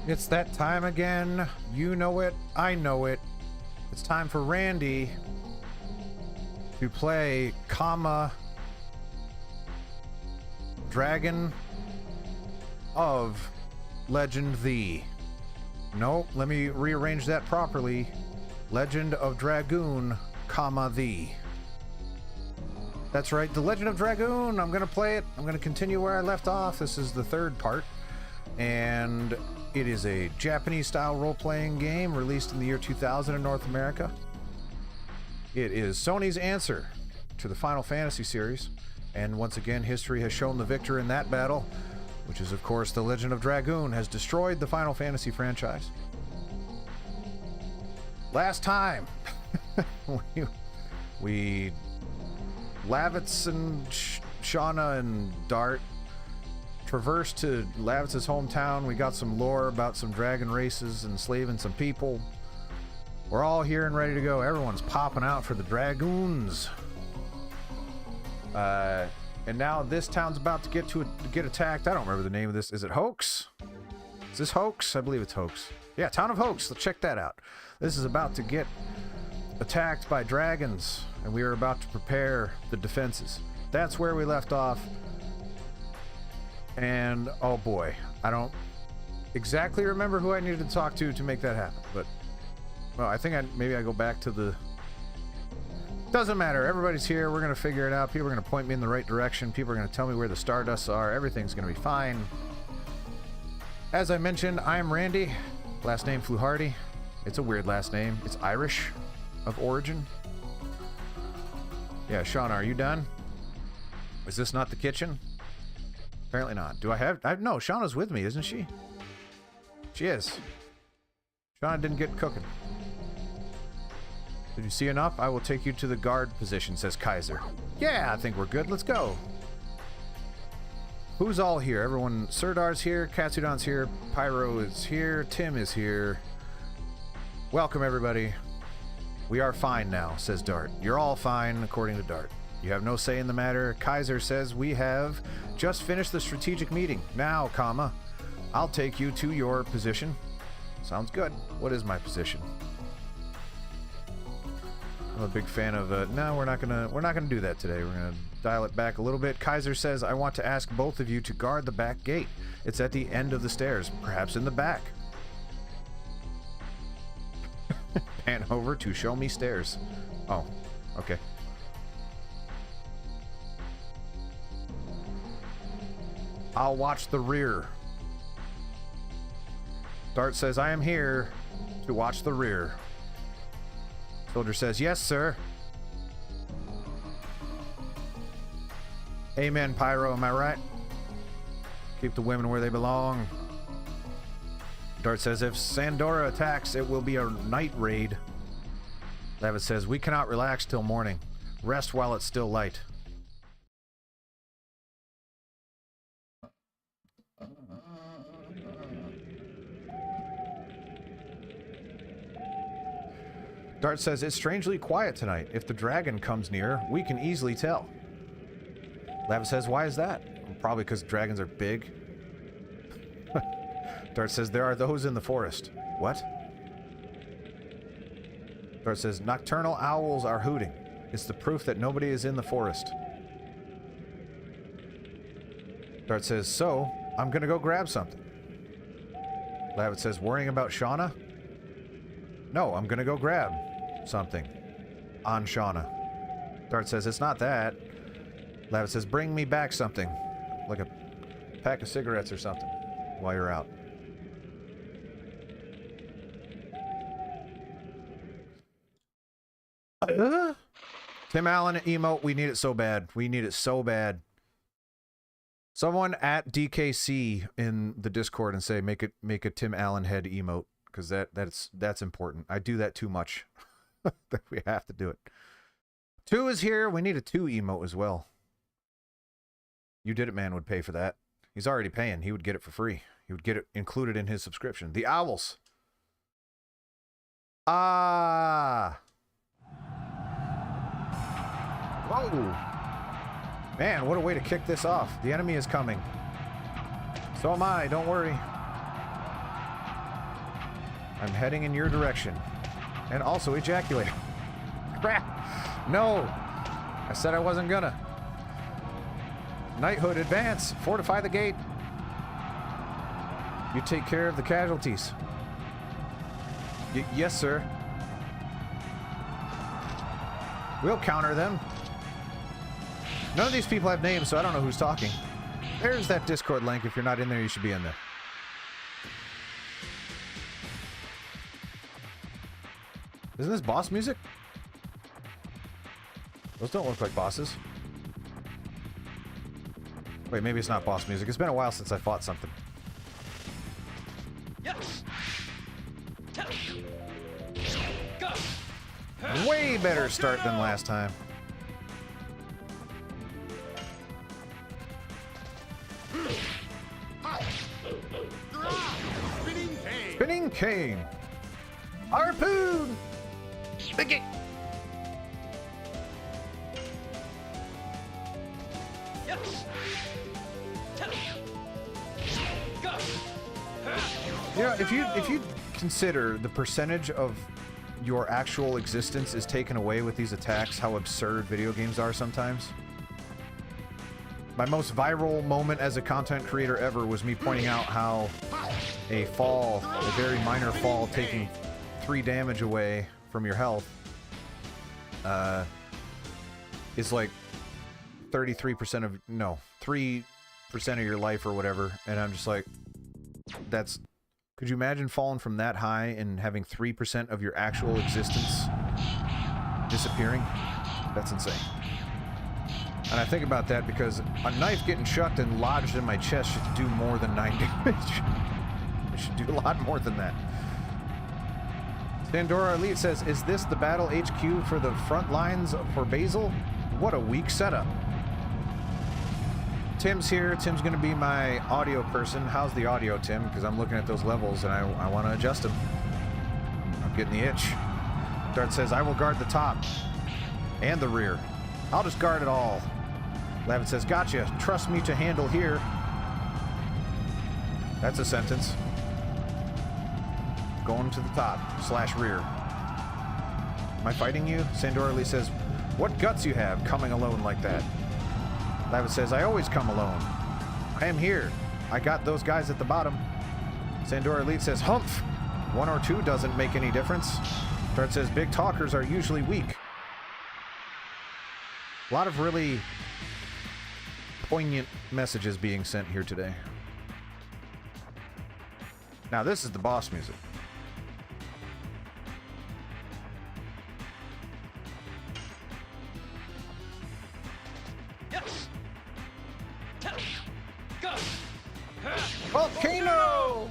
It's that time again. You know it. I know it. It's time for Randy to play Dragon of Legend Thee. No, let me rearrange that properly. Legend of Dragoon, Thee. That's right, the Legend of Dragoon. I'm gonna play it. I'm gonna continue where I left off. This is the third part, and it is a Japanese-style role-playing game released in the year 2000 in North America. It is Sony's answer to the Final Fantasy series, and once again, history has shown the victor in that battle, which is, of course, the Legend of Dragoon has destroyed the Final Fantasy franchise. Last time, we Lavitz and Shauna and Dart traversed to Lavitz's hometown. We got some lore about some dragon races and enslaving some people. We're all here and ready to go. Everyone's popping out for the Dragoons. And now this town's about to get attacked. I don't remember the name of this. Is it Hoax? Is this Hoax? I believe it's Hoax. Yeah, Town of Hoax. Let's check that out. This is about to get attacked by dragons, and we are about to prepare the defenses. That's where we left off. And oh boy, I don't exactly remember who I needed to talk to make that happen, but well, I think maybe I go back to the... Doesn't matter. Everybody's here. We're going to figure it out. People are going to point me in the right direction. People are going to tell me where the Stardusts are. Everything's going to be fine. As I mentioned, I'm Randy. Last name Fluharty. It's a weird last name. It's Irish of origin. Yeah, Shauna, are you done? Is this not the kitchen? Apparently not. Do I have... no, Shauna's with me, isn't she? She is. Shauna didn't get cooking. Did you see enough? I will take you to the guard position, says Kaiser. Yeah, I think we're good. Let's go. Who's all here? Everyone... Sirdar's here. Katsudon's here. Pyro is here. Tim is here. Welcome, everybody. We are fine now, says Dart. You're all fine, according to Dart. You have no say in the matter. Kaiser says we have just finished the strategic meeting. Now, I'll take you to your position. Sounds good. What is my position? I'm a big fan of no, we're not gonna do that today. We're gonna dial it back a little bit. Kaiser says I want to ask both of you to guard the back gate. It's at the end of the stairs, perhaps in the back. Pan over to show me stairs. Oh, okay. I'll watch the rear. Dart says, I am here to watch the rear. Soldier says, yes, sir. Amen, Pyro, am I right? Keep the women where they belong. Dart says, if Sandora attacks, it will be a night raid. Lavitz says, we cannot relax till morning. Rest while it's still light. Dart says, it's strangely quiet tonight. If the dragon comes near, we can easily tell. Lavitz says, why is that? Probably because dragons are big. Dart says, there are those in the forest. What? Dart says, nocturnal owls are hooting. It's the proof that nobody is in the forest. Dart says, so, I'm gonna go grab something. Lavitz says, worrying about Shauna? No, I'm gonna go grab something on Shauna. Dart says, it's not that. Lavitz says, bring me back something. Like a pack of cigarettes or something while you're out. Tim Allen emote, we need it so bad. We need it so bad. Someone at DKC in the Discord and say make a Tim Allen head emote, because that's important. I do that too much. That we have to do it. 2 is here. We need a 2 emote as well. You Did It Man would pay for that. He's already paying. He would get it for free. He would get it included in his subscription. The owls. Ah. Whoa. Man, what a way to kick this off. The enemy is coming. So am I. Don't worry. I'm heading in your direction. And also ejaculate. Crap! No! I said I wasn't gonna. Knighthood, advance! Fortify the gate! You take care of the casualties. Yes, sir. We'll counter them. None of these people have names, so I don't know who's talking. There's that Discord link. If you're not in there, you should be in there. Isn't this boss music? Those don't look like bosses. Wait, maybe it's not boss music. It's been a while since I fought something. Way better start than last time. Spinning cane. Harpoon. Biggie. You know, if you consider the percentage of your actual existence is taken away with these attacks, how absurd video games are sometimes. My most viral moment as a content creator ever was me pointing out how a fall, a very minor fall, taking 3 damage away from your health, is like 33% of, no, 3% of your life or whatever, and I'm just like, that's, could you imagine falling from that high and having 3% of your actual existence disappearing? That's insane. And I think about that because a knife getting shucked and lodged in my chest should do more than 9 damage. It should do a lot more than that. Pandora Elite says, is this the battle HQ for the front lines for Basil? What a weak setup. Tim's here. Tim's going to be my audio person. How's the audio, Tim? Because I'm looking at those levels and I want to adjust them. I'm getting the itch. Dart says, I will guard the top and the rear. I'll just guard it all. Lavin says, gotcha. Trust me to handle here. That's a sentence. Going to the top / rear. Am I fighting you? Sandora Lee says, what guts you have coming alone like that? Lavin says, I always come alone. I am here. I got those guys at the bottom. Sandora Elite says, humph. 1 or 2 doesn't make any difference. Dart says, big talkers are usually weak. A lot of really poignant messages being sent here today. Now this is the boss music. Volcano!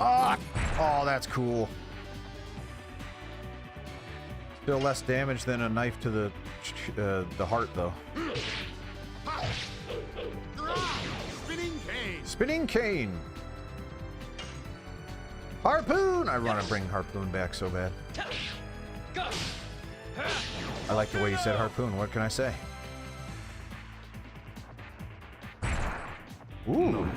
Oh, that's cool. Still less damage than a knife to the heart, though. Spinning cane. Spinning cane. Harpoon! I want to bring Harpoon back so bad. I like the way you said Harpoon. What can I say? Ooh.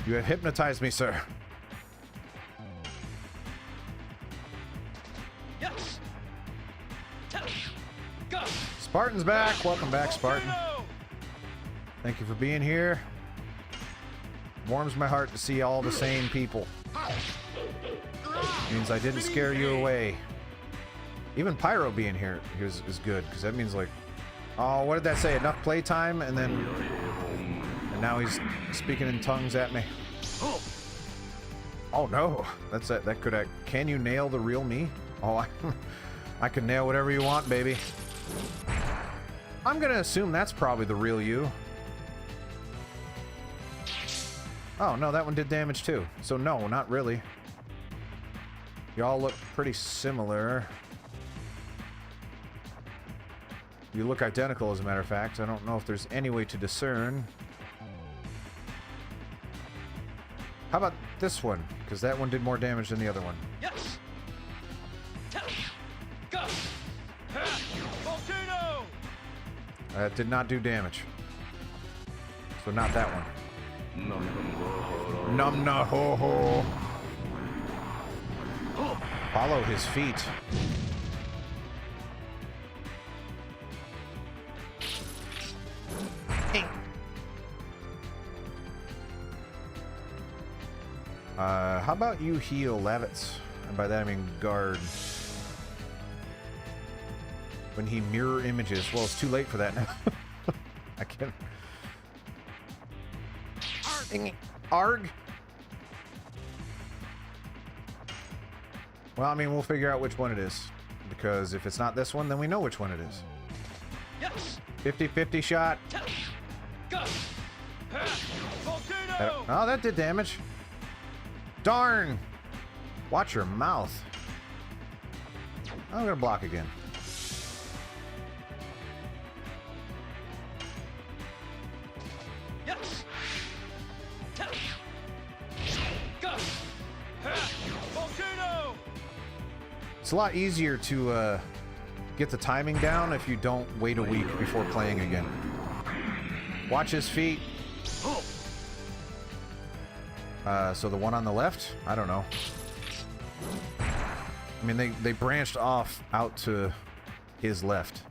You have hypnotized me, sir. Yes. Spartan's back. Welcome back, Spartan. Thank you for being here. Warms my heart to see all the same people. Means I didn't scare you away. Even Pyro being here is good, because that means, like, oh, what did that say? Enough playtime, and now he's speaking in tongues at me. Oh no, that's that. That could. Can you nail the real me? Oh, I can nail whatever you want, baby. I'm gonna assume that's probably the real you. Oh no, that one did damage too. So no, not really. Y'all look pretty similar. You look identical, as a matter of fact. I don't know if there's any way to discern. How about this one? Because that one did more damage than the other one. Yes. Go. Volcano. That did not do damage. So not that one. Num na ho ho. Follow his feet. How about you heal Lavitz? And by that I mean guard. When he mirror images. Well, it's too late for that now. I can't. Arg. Well, I mean, we'll figure out which one it is. Because if it's not this one, then we know which one it is. Yes. 50-50 shot. Oh, that did damage. Darn! Watch your mouth. I'm gonna block again. Yes. It's a lot easier to get the timing down if you don't wait a week before playing again. Watch his feet. So the one on the left? I don't know. I mean, they branched off out to his left.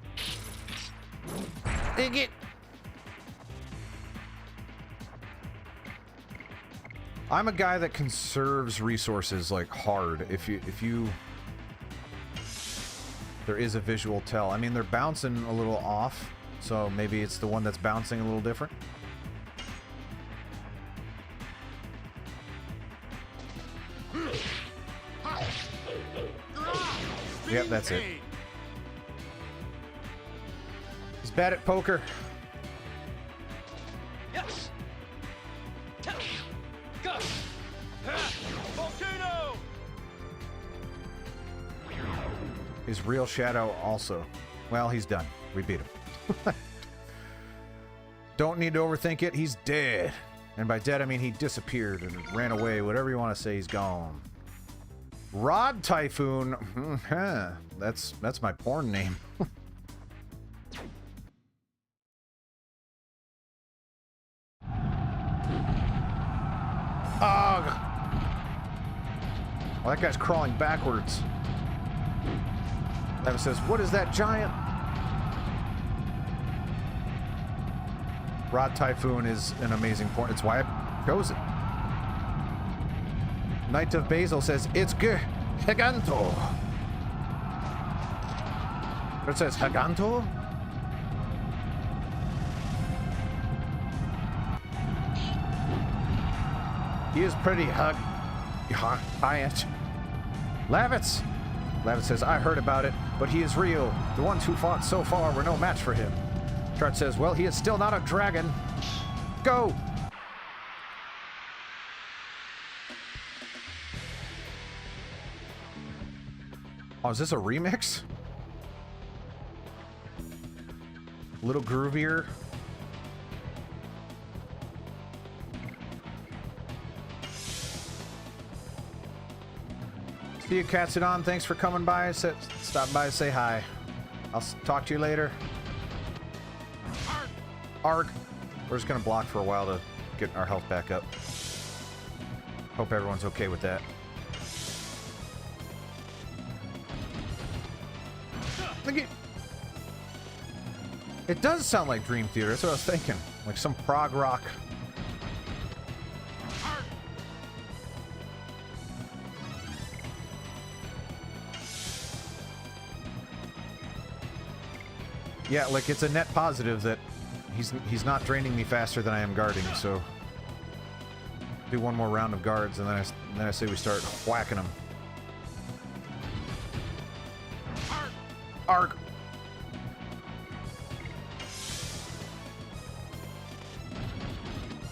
Dig it! I'm a guy that conserves resources like hard. If you there is a visual tell. I mean, they're bouncing a little off, so maybe it's the one that's bouncing a little different. Yep, that's it. He's bad at poker. Yes. Volcano. His real shadow also. Well, he's done. We beat him. Don't need to overthink it. He's dead. And by dead, I mean he disappeared and ran away. Whatever you want to say, he's gone. Rod Typhoon. That's my porn name. Ugh. Well, that guy's crawling backwards. Evan says, "What is that giant?" Rod Typhoon is an amazing porn. It's why I chose it. Knight of Basil says, "It's Giganto." It says Giganto? He is pretty high. Lavitz. Lavitz says, "I heard about it, but he is real. The ones who fought so far were no match for him." Chart says, "Well, he is still not a dragon. Go!" Oh, is this a remix? A little groovier. See you, Katsudan. Thanks for coming by. Stop by, say hi. I'll talk to you later. Arg. We're just gonna block for a while to get our health back up. Hope everyone's okay with that. Look at. It does sound like Dream Theater. That's what I was thinking. Like some prog rock. Yeah, like it's a net positive that he's not draining me faster than I am guarding, so do one more round of guards and then I say we start whacking them. Arg.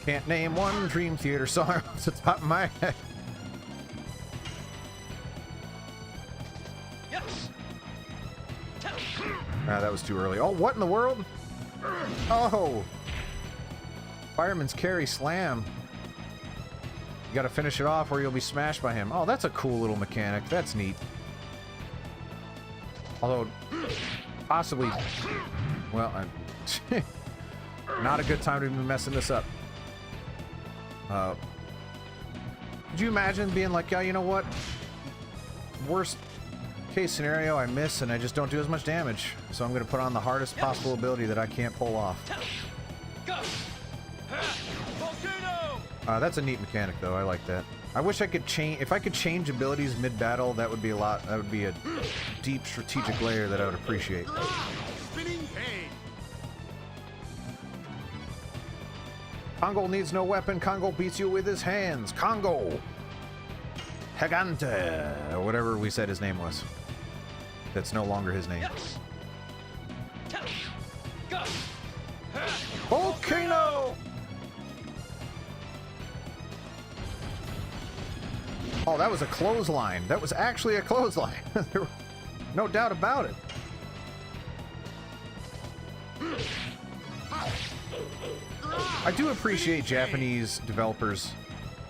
Can't name one Dream Theater song off the top of my head. Ah, that was too early. Oh, what in the world? Oh! Fireman's Carry Slam. You gotta finish it off or you'll be smashed by him. Oh, that's a cool little mechanic. That's neat. Although, possibly... Well, Not a good time to be messing this up. Could you imagine being like, yeah, you know what? Worst case scenario, I miss and I just don't do as much damage. So I'm going to put on the hardest possible ability that I can't pull off. That's a neat mechanic, though. I like that. I wish I could change... If I could change abilities mid-battle, that would be a lot... That would be a deep strategic layer that I would appreciate. Congo needs no weapon. Congo beats you with his hands. Congo! Hegante! Or whatever we said his name was. That's no longer his name. Volcano! Oh, that was a clothesline. That was actually a clothesline. No doubt about it. I do appreciate Japanese developers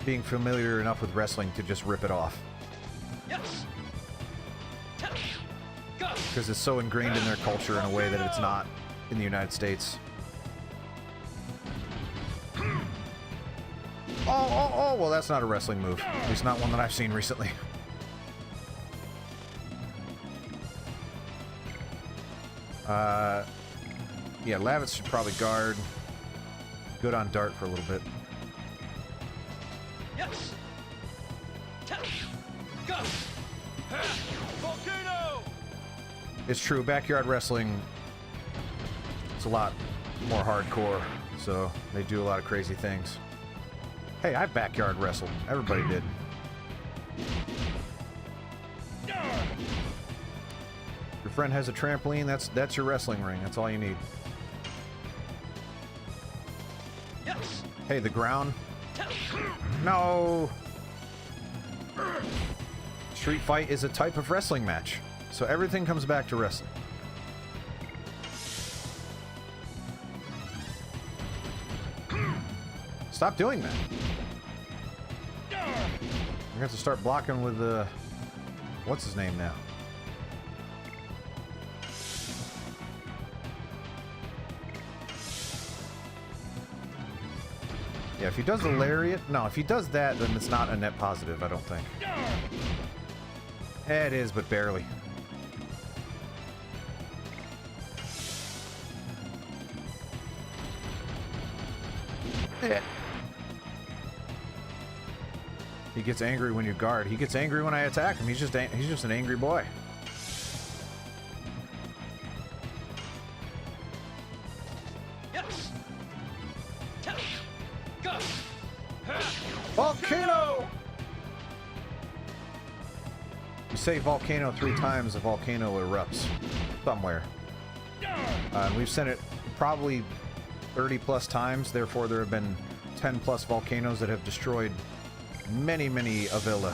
being familiar enough with wrestling to just rip it off. Because it's so ingrained in their culture in a way that it's not in the United States. Oh, well, that's not a wrestling move. At least not one that I've seen recently. Yeah, Lavitz should probably guard. Good on Dart for a little bit. Yes. Go. Volcano. It's true, backyard wrestling, it's a lot more hardcore, so they do a lot of crazy things. Hey, I backyard wrestled. Everybody did. Your friend has a trampoline, that's your wrestling ring. That's all you need. Yes. Hey, the ground. No! Street fight is a type of wrestling match, so everything comes back to wrestling. Stop doing that. I have to start blocking with the... What's his name now? Yeah, if he does the lariat... No, if he does that, then it's not a net positive, I don't think. It is, but barely. He gets angry when you guard. He gets angry when I attack him. He's just an angry boy. Yes. Go. Volcano! You say volcano 3 times, a volcano erupts somewhere. And we've sent it probably 30 plus times, therefore there have been 10 plus volcanoes that have destroyed many a villa.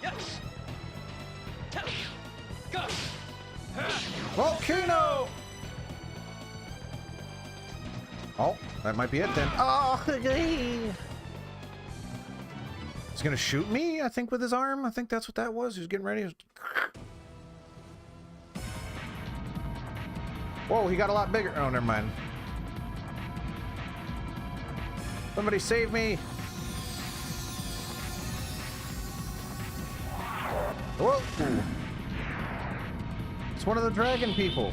Yes. Go. Volcano! Oh, that might be it then. Oh, he's gonna shoot me, I think, with his arm. I think that's what that was. He was getting ready. Whoa, he got a lot bigger. Oh, never mind. Somebody save me! Whoa! It's one of the dragon people.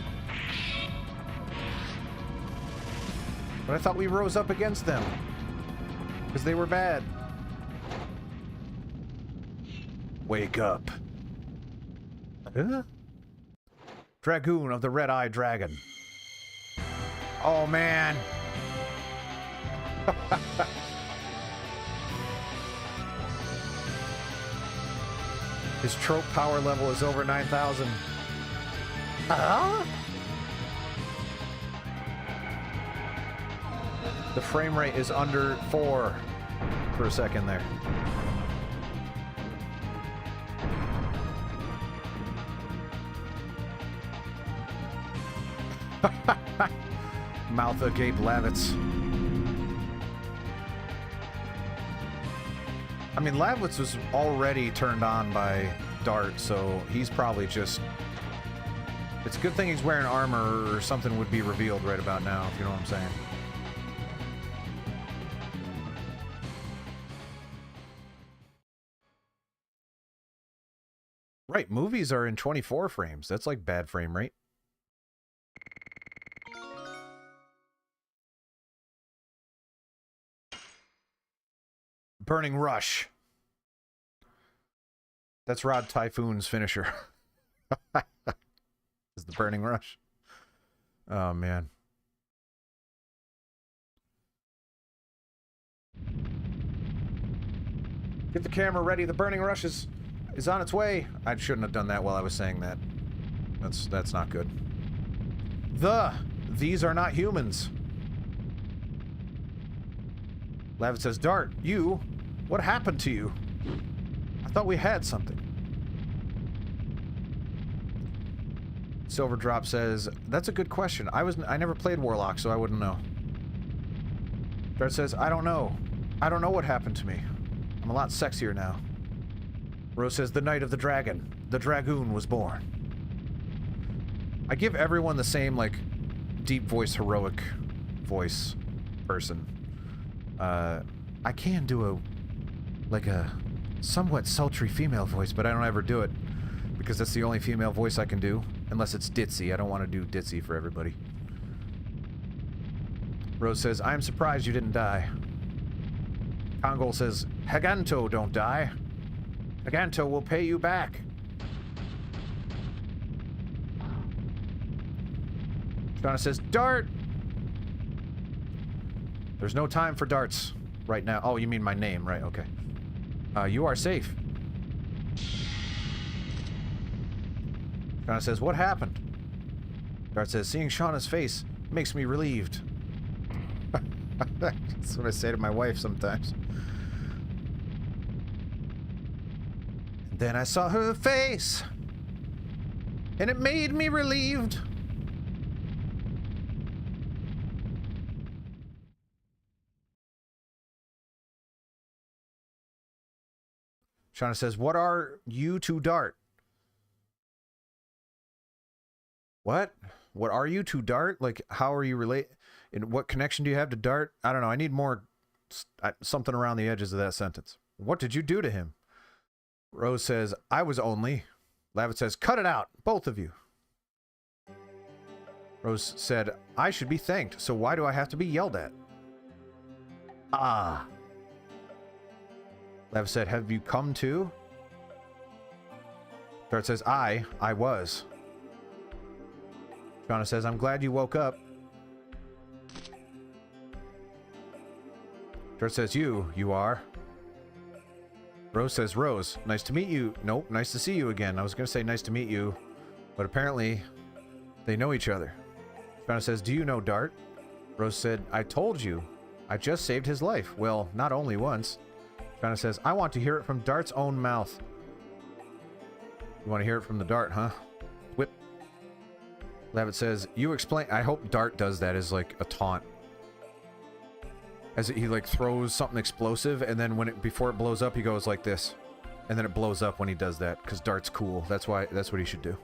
But I thought we rose up against them. Because they were bad. Wake up. Huh? Dragoon of the Red-Eye Dragon. Oh, man. His trope power level is over 9,000. The frame rate is under 4 for a second there. Mouth agape Lavitz. I mean, Lavitz was already turned on by Dart, so he's probably just It's a good thing he's wearing armor or something would be revealed right about now, if you know what I'm saying. Right, movies are in 24 frames. That's like bad frame rate. Burning Rush. That's Rod Typhoon's finisher. Is the Burning Rush. Oh, man. Get the camera ready. The Burning Rush is on its way. I shouldn't have done that while I was saying that. That's not good. These are not humans. Lavitt says, Dart, what happened to you? I thought we had something. Silverdrop says, that's a good question. I never played Warlock, so I wouldn't know. Dart says, I don't know. I don't know what happened to me. I'm a lot sexier now. Rose says, the Night of the Dragon. The Dragoon was born. I give everyone the same, like, deep voice, heroic voice person. I can do a somewhat sultry female voice, but I don't ever do it. Because that's the only female voice I can do. Unless it's ditzy. I don't want to do ditzy for everybody. Rose says, I am surprised you didn't die. Kongol says, Haganto don't die. Haganto will pay you back. Shauna says, Dart! There's no time for darts right now. Oh, you mean my name, right? Okay. You are safe. Shauna says, what happened? Dart says, seeing Shauna's face makes me relieved. That's what I say to my wife sometimes. And then I saw her face, and it made me relieved. Shauna says, what are you to Dart? What? What are you to Dart? Like, how are you related? And what connection do you have to Dart? I don't know. I need more something around the edges of that sentence. What did you do to him? Rose says, I was only. Lavitt says, cut it out, both of you. Rose said, I should be thanked, so why do I have to be yelled at? Ah. Lavitt said, have you come to? Dart says, I was. Shauna says, I'm glad you woke up. Dart says, you are. Rose says, Rose, nice to meet you. Nope, nice to see you again. I was going to say nice to meet you, but apparently they know each other. Shauna says, do you know Dart? Rose said, I told you. I just saved his life. Well, not only once. Shauna says, I want to hear it from Dart's own mouth. You want to hear it from the Dart, huh? Whip. Lavitt says, you explain. I hope Dart does that as like a taunt. As he like throws something explosive, and then before it blows up, he goes like this. And then it blows up when he does that, because Dart's cool. That's what he should do.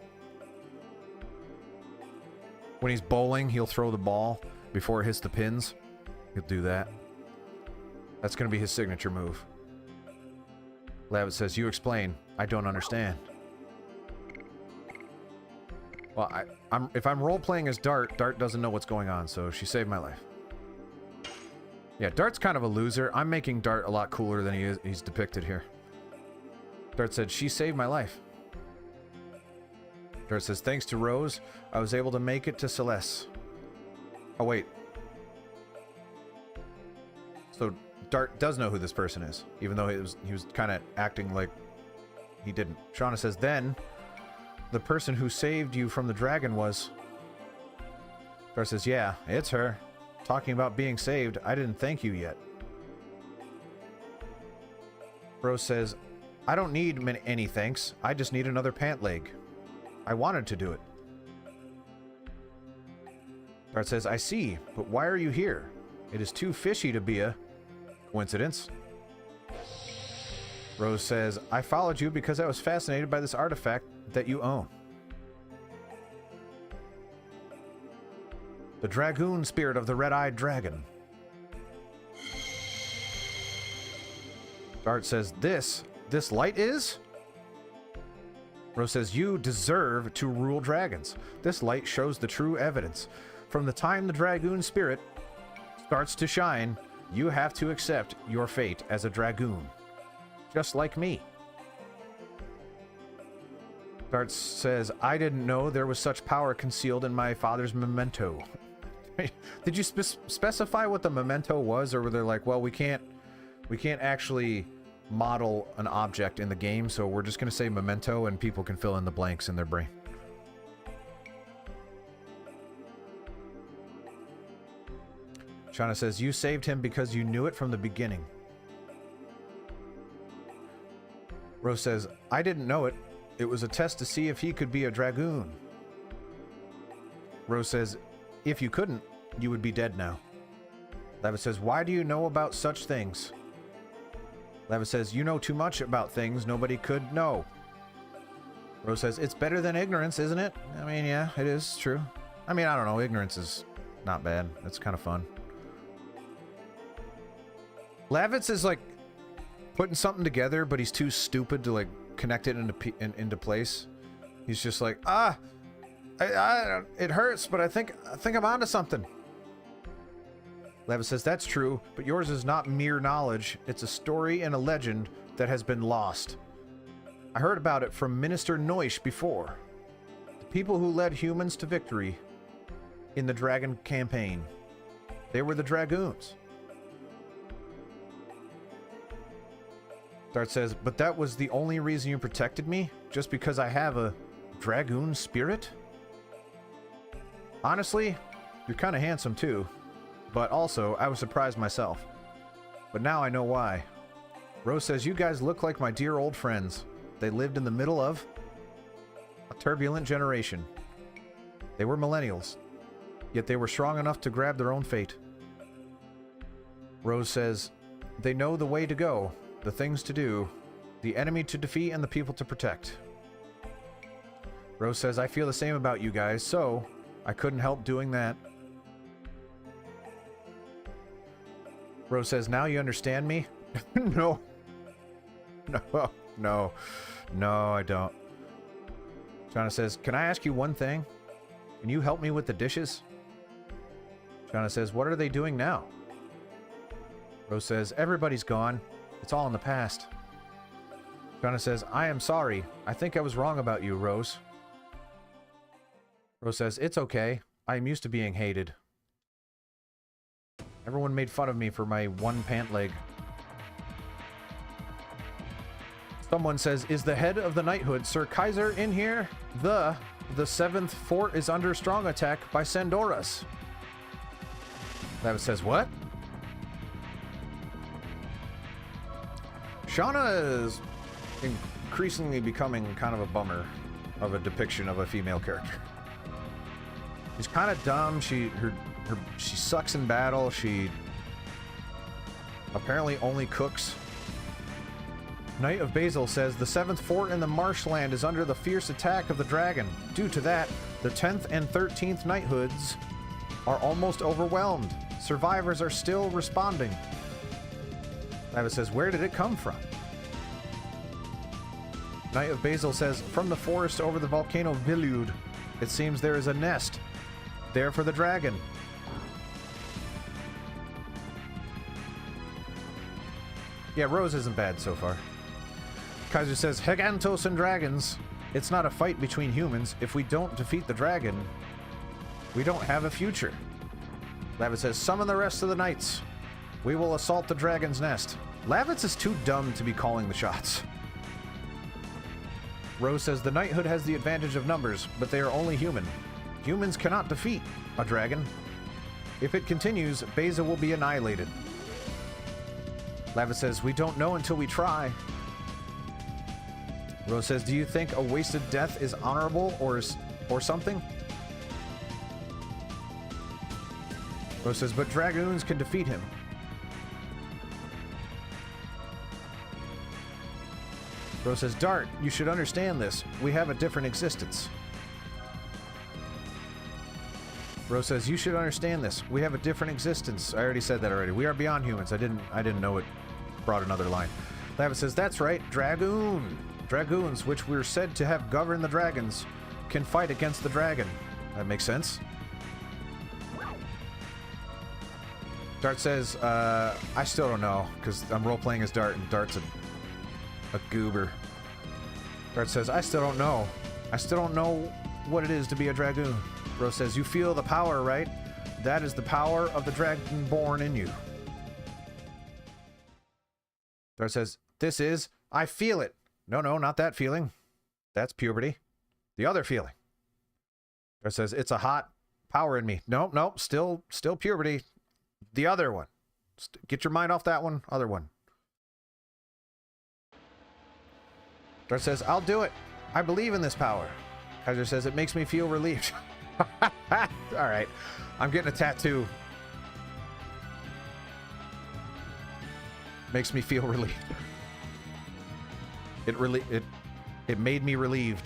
When he's bowling, he'll throw the ball before it hits the pins. He'll do that. That's going to be his signature move. Lavitt says, you explain. I don't understand. Well, if I'm role-playing as Dart, Dart doesn't know what's going on, so she saved my life. Yeah, Dart's kind of a loser. I'm making Dart a lot cooler than he's depicted here. Dart said, she saved my life. Dart says, thanks to Rose, I was able to make it to Celeste. Oh, wait. So Dart does know who this person is, even though he was kind of acting like he didn't. Shauna says, then the person who saved you from the dragon was... Dart says, yeah, it's her. Talking about being saved, I didn't thank you yet. Rose says, I don't need any thanks. I just need another pant leg. I wanted to do it. Dart says, I see, but why are you here? It is too fishy to be a coincidence. Rose says, I followed you because I was fascinated by this artifact that you own. The Dragoon spirit of the red-eyed dragon. Dart says, this light is? Rose says, you deserve to rule dragons. This light shows the true evidence. From the time the Dragoon spirit starts to shine, you have to accept your fate as a Dragoon. Just like me. Dart says, I didn't know there was such power concealed in my father's memento. Did you specify what the memento was, or were they like, well, we can't actually model an object in the game, so we're just going to say memento and people can fill in the blanks in their brain? Shauna says, you saved him because you knew it from the beginning. Rose says, I didn't know it. It was a test to see if he could be a Dragoon. Rose says, if you couldn't, you would be dead now. Lava says, why do you know about such things? Lava says, you know too much about things nobody could know. Rose says, it's better than ignorance, isn't it? I mean, yeah, it is true. I mean, I don't know. Ignorance is not bad. It's kind of fun. Lavitz is like putting something together, but he's too stupid to like connect it into place. He's just like, it hurts, but I think I'm onto something. Lavitz says, that's true, but yours is not mere knowledge. It's a story and a legend that has been lost. I heard about it from Minister Noish before. The people who led humans to victory in the Dragon campaign. They were the Dragoons. Dart says, but that was the only reason you protected me? Just because I have a Dragoon spirit? Honestly, you're kind of handsome too. But also, I was surprised myself. But now I know why. Rose says, you guys look like my dear old friends. They lived in the middle of a turbulent generation. They were millennials, yet they were strong enough to grab their own fate. Rose says, they know the way to go, the things to do, the enemy to defeat and the people to protect. Rose says, I feel the same about you guys, so I couldn't help doing that. Rose says, now you understand me? No. No, I don't. Shauna says, can I ask you one thing? Can you help me with the dishes? Shauna says, what are they doing now? Rose says, everybody's gone. It's all in the past. Shauna says, I am sorry. I think I was wrong about you, Rose. Rose says, it's okay. I am used to being hated. Everyone made fun of me for my one pant leg. Someone says, is the head of the knighthood, Sir Kaiser, in here? The 7th fort is under strong attack by Sandoras. That says, what? Shauna is increasingly becoming kind of a bummer of a depiction of a female character. She's kind of dumb. She sucks in battle. She apparently only cooks. Knight of Basil says, the 7th fort in the marshland is under the fierce attack of the dragon. Due to that, the 10th and 13th knighthoods are almost overwhelmed. Survivors are still responding. Lava says, where did it come from? Knight of Basil says, from the forest over the volcano Vilud. It seems there is a nest there for the dragon. Yeah, Rose isn't bad so far. Kaiser says, Gigantos and dragons. It's not a fight between humans. If we don't defeat the dragon, we don't have a future. Lavitz says, summon the rest of the knights. We will assault the dragon's nest. Lavitz is too dumb to be calling the shots. Rose says, the knighthood has the advantage of numbers, but they are only human. Humans cannot defeat a dragon. If it continues, Beza will be annihilated. Lavitz says, we don't know until we try. Rose says, do you think a wasted death is honorable or something? Rose says, but dragoons can defeat him. Rose says, Dart, you should understand this. We have a different existence. Rose says, you should understand this. We have a different existence. I already said that already. We are beyond humans. I didn't know it brought another line. Lava says, that's right, Dragoon. Dragoons, which we're said to have governed the dragons, can fight against the dragon. That makes sense. Dart says, I still don't know, because I'm role-playing as Dart, and Dart's a goober. Dart says, I still don't know. I still don't know what it is to be a Dragoon. Rose says, you feel the power, right? That is the power of the Dragonborn in you. Dart says, this is, I feel it. No, not that feeling. That's puberty. The other feeling. Dart says, it's a hot power in me. Nope, still puberty. The other one. Get your mind off that one. Other one. Dart says, I'll do it. I believe in this power. Kaiser says, it makes me feel relieved. Alright. I'm getting a tattoo. Makes me feel relieved. It made me relieved.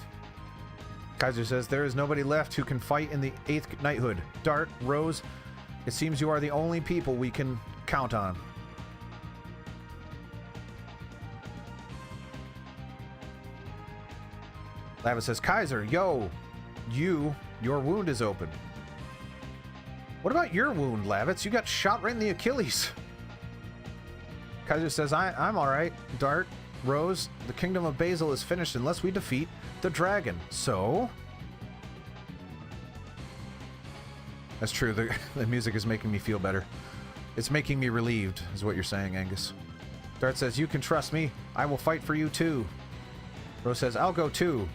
Kaiser says, there is nobody left who can fight in the 8th knighthood. Dart, Rose, it seems you are the only people we can count on. Lava says, Kaiser, yo, your wound is open. What about your wound, Lavitz? You got shot right in the Achilles. Kaiser says, I'm alright. Dart, Rose, the kingdom of Basil is finished unless we defeat the dragon. So? That's true. The music is making me feel better. It's making me relieved, is what you're saying, Angus. Dart says, you can trust me. I will fight for you too. Rose says, I'll go too. ...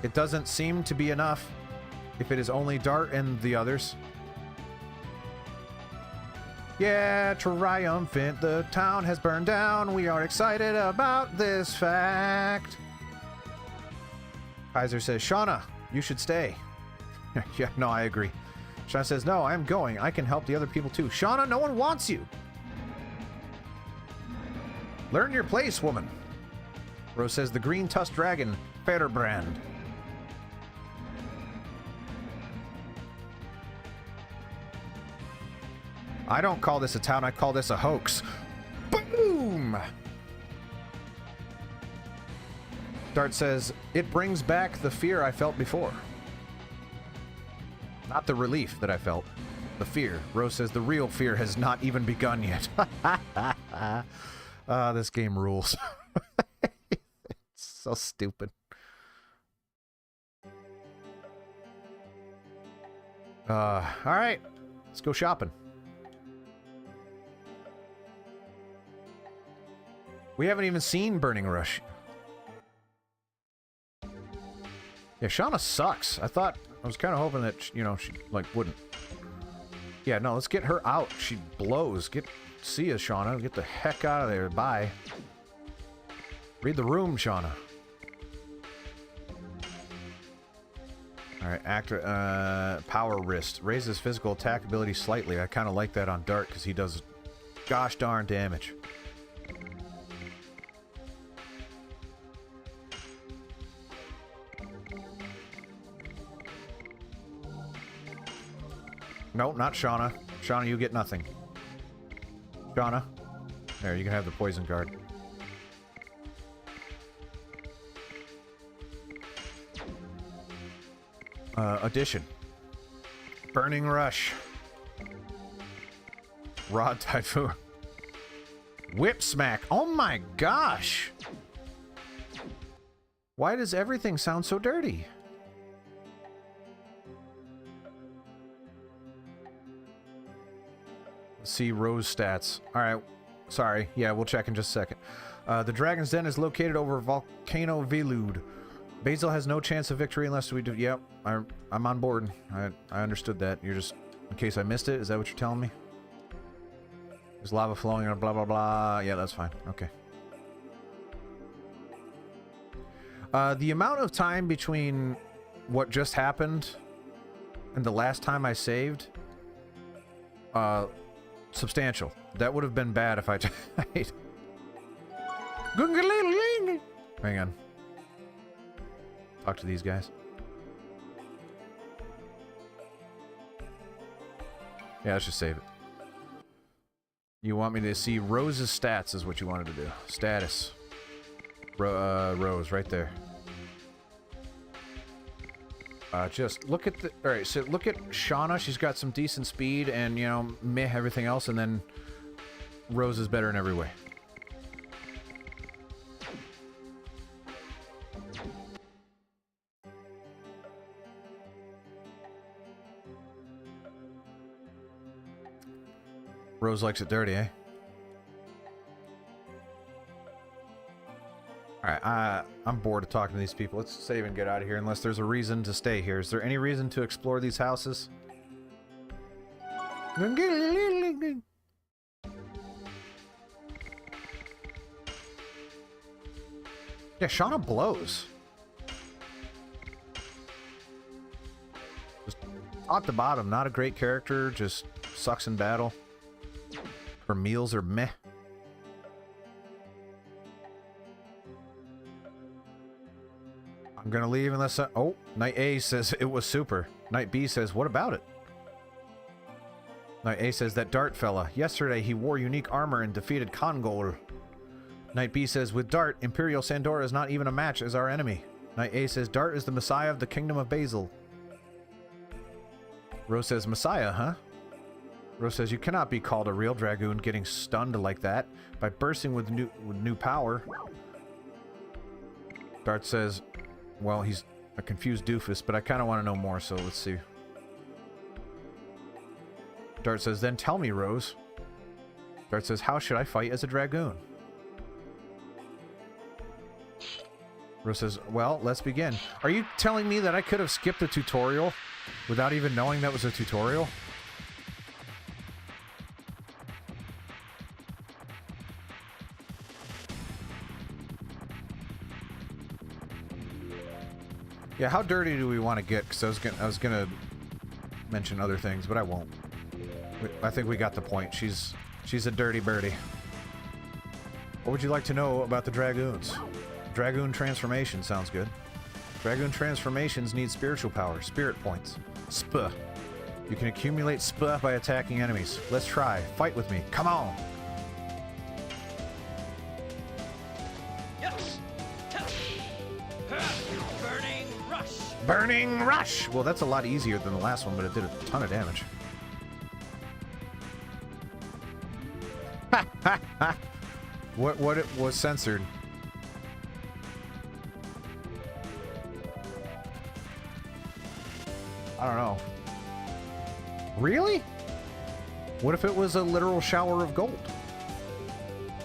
It doesn't seem to be enough if it is only Dart and the others. Yeah, triumphant, the town has burned down. We are excited about this fact. Kaiser says, Shauna, you should stay. Yeah, no, I agree. Shauna says, no, I'm going. I can help the other people too. Shauna, no one wants you. Learn your place, woman. Rose says, the green-tusked dragon, Fairbrand. I don't call this a town, I call this a hoax. Boom! Dart says, it brings back the fear I felt before. Not the relief that I felt. The fear. Rose says, the real fear has not even begun yet. This game rules. It's so stupid. Alright. Let's go shopping. We haven't even seen Burning Rush. Yeah, Shauna sucks. I was kind of hoping that, you know, she, like, wouldn't. Yeah, no, let's get her out. She blows. See ya, Shauna. Get the heck out of there. Bye. Read the room, Shauna. Alright, power wrist. Raises physical attack ability slightly. I kind of like that on Dart because he does gosh darn damage. No, not Shauna. Shauna, you get nothing. Shauna. There, you can have the poison guard. Addition. Burning Rush. Rod Typhoon. Whip Smack. Oh my gosh! Why does everything sound so dirty? See Rose stats. Alright. Sorry. Yeah, we'll check in just a second. The Dragon's Den is located over Volcano Vilud. Basil has no chance of victory unless we do... Yep. I'm on board. I understood that. You're just... In case I missed it, is that what you're telling me? There's lava flowing and blah blah blah. Yeah, that's fine. Okay. The amount of time between what just happened and the last time I saved... substantial. That would have been bad if I died. Hang on. Talk to these guys. Yeah, let's just save it. You want me to see Rose's stats is what you wanted to do. Status. Rose, right there. Just look at the... Alright, so look at Shauna. She's got some decent speed and, you know, meh, everything else. And then Rose is better in every way. Rose likes it dirty, eh? Alright, I'm bored of talking to these people. Let's save and get out of here unless there's a reason to stay here. Is there any reason to explore these houses? Yeah, Shauna blows. Just top to bottom, not a great character, just sucks in battle. Her meals are meh. I'm gonna leave unless oh, Knight A says it was super. Knight B says, what about it? Knight A says, that Dart fella. Yesterday he wore unique armor and defeated Kongol. Knight B says, with Dart, Imperial Sandora is not even a match as our enemy. Knight A says, Dart is the messiah of the Kingdom of Basil. Rose says, Messiah, huh? Rose says, you cannot be called a real Dragoon getting stunned like that by bursting with new power. Dart says, well, he's a confused doofus, but I kind of want to know more, so let's see. Dart says, then tell me, Rose. Dart says, how should I fight as a Dragoon? Rose says, well, let's begin. Are you telling me that I could have skipped a tutorial without even knowing that was a tutorial? Yeah, how dirty do we want to get? Because I was gonna mention other things, but I won't. I think we got the point. She's a dirty birdie. What would you like to know about the Dragoons? Dragoon transformation sounds good. Dragoon transformations need spiritual power, spirit points. Sp. You can accumulate sp by attacking enemies. Let's try. Fight with me. Come on. Yes. Burning rush. Burning rush. Well, that's a lot easier than the last one, but it did a ton of damage. Ha ha ha. What it was censored. I don't know. Really? What if it was a literal shower of gold?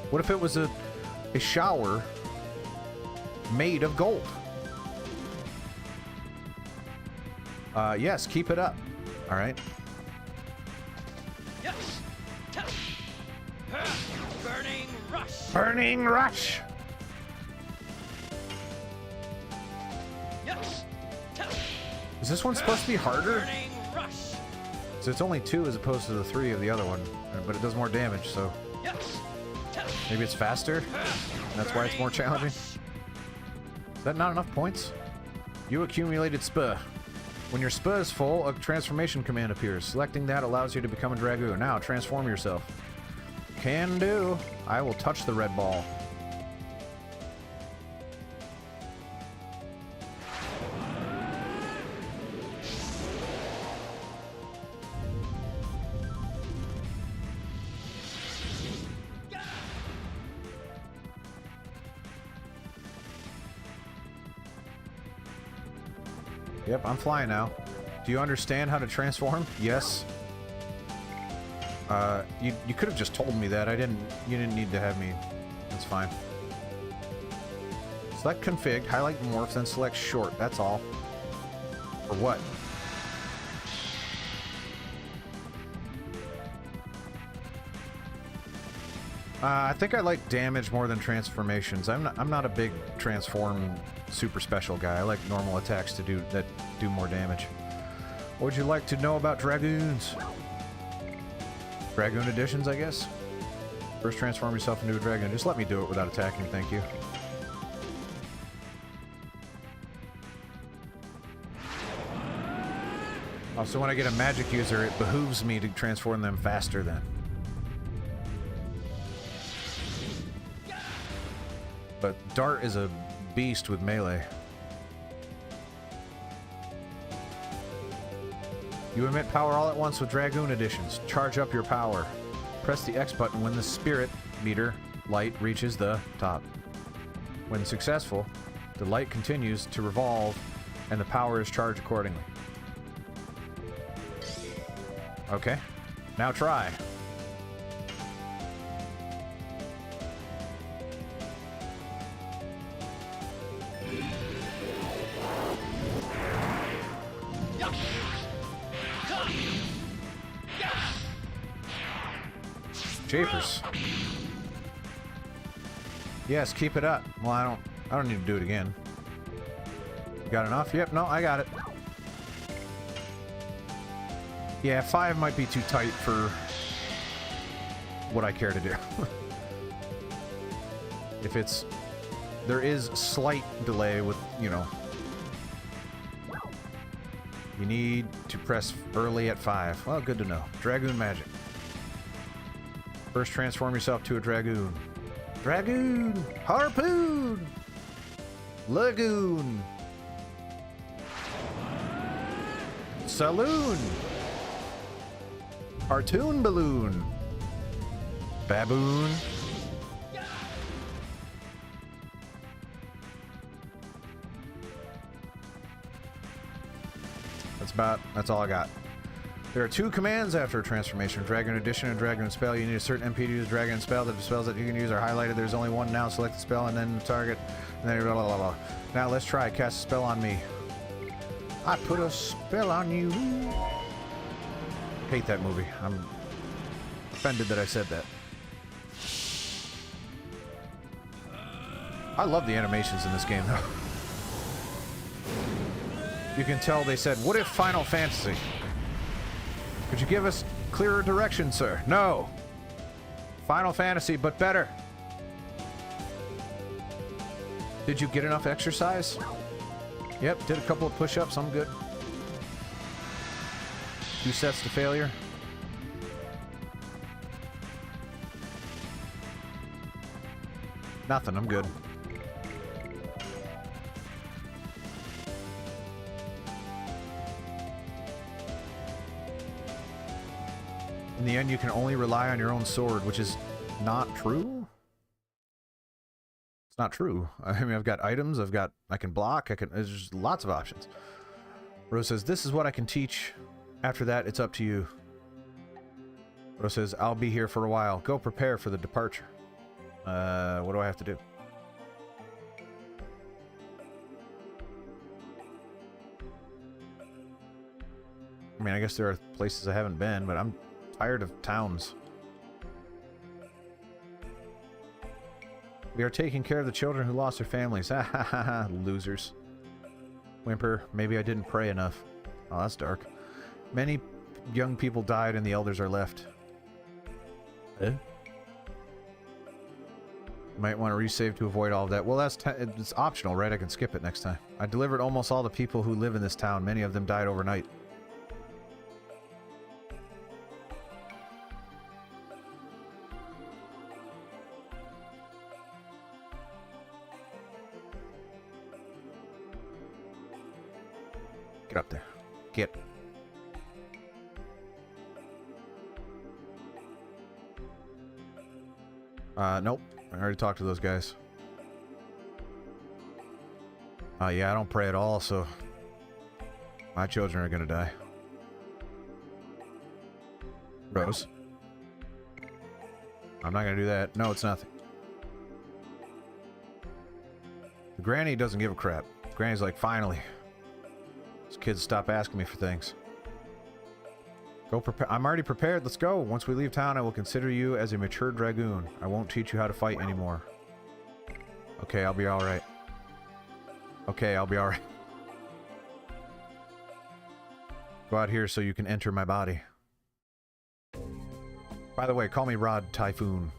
What if it was a shower made of gold? Yes, keep it up. All right. Yes. Burning rush. Burning rush. Yes. Is this one supposed to be harder? Burning rush. So it's only 2 as opposed to the 3 of the other one, but it does more damage, so Yes. maybe it's faster? And that's why it's more challenging? Is that not enough points? You accumulated SPA. When your SPA is full, a transformation command appears. Selecting that allows you to become a Dragoon. Now, transform yourself. Can do. I will touch the red ball. Yep, I'm flying now. Do you understand how to transform? Yes. You could have just told me that. You didn't need to have me. That's fine. Select config, highlight morph, then select short. That's all. For what? I think I like damage more than transformations. I'm not a big transform super special guy. I like normal attacks that do more damage. What would you like to know about Dragoons? Dragoon editions, I guess? First transform yourself into a Dragoon. Just let me do it without attacking, thank you. Also, when I get a magic user, it behooves me to transform them faster then. But Dart is a beast with melee. You emit power all at once with Dragoon additions. Charge up your power. Press the X button when the spirit meter light reaches the top. When successful, the light continues to revolve and the power is charged accordingly. Okay, now try. Japers. Yes, keep it up. Well, I don't need to do it again. Got enough? Yep, no, I got it. Yeah, 5 might be too tight for what I care to do. If it's... There is slight delay with, you know... You need to press early at 5. Well, good to know. Dragoon magic. First, transform yourself to a Dragoon. Dragoon! Harpoon! Lagoon! Saloon! Cartoon balloon! Baboon! That's all I got. There are 2 commands after a transformation, Dragoon Addition and Dragoon Spell. You need a certain MP to use Dragoon Spell. The spells that you can use are highlighted. There's only one now. Select the spell and then the target. And then blah, blah, blah, blah. Now let's try. Cast a spell on me. I put a spell on you. Hate that movie. I'm offended that I said that. I love the animations in this game, though. You can tell they said, what if Final Fantasy? Could you give us clearer direction, sir? No. Final Fantasy, but better. Did you get enough exercise? Yep, did a couple of push-ups. I'm good. 2 sets to failure. Nothing, I'm good. In the end, you can only rely on your own sword, which is not true. It's not true. I mean, I've got items, I can block, there's just lots of options. Rose says, this is what I can teach. After that, it's up to you. Rose says, I'll be here for a while. Go prepare for the departure. What do I have to do? I mean, I guess there are places I haven't been, but I'm tired of towns. We are taking care of the children who lost their families. Ha ha ha ha, losers. Whimper, maybe I didn't pray enough. Oh, that's dark. Many young people died and the elders are left. Eh? Might want to resave to avoid all of that. Well, it's optional, right? I can skip it next time. I delivered almost all the people who live in this town. Many of them died overnight. Get up there. Get. Nope. I already talked to those guys. Yeah, I don't pray at all, so my children are gonna die. Rose. I'm not gonna do that. No, it's nothing. The granny doesn't give a crap. Granny's like, finally. These kids stop asking me for things. Go prepare. I'm already prepared. Let's go. Once we leave town, I will consider you as a mature Dragoon. I won't teach you how to fight anymore. Okay, I'll be alright. Okay, I'll be alright. Go out here so you can enter my body. By the way, call me Rod Typhoon.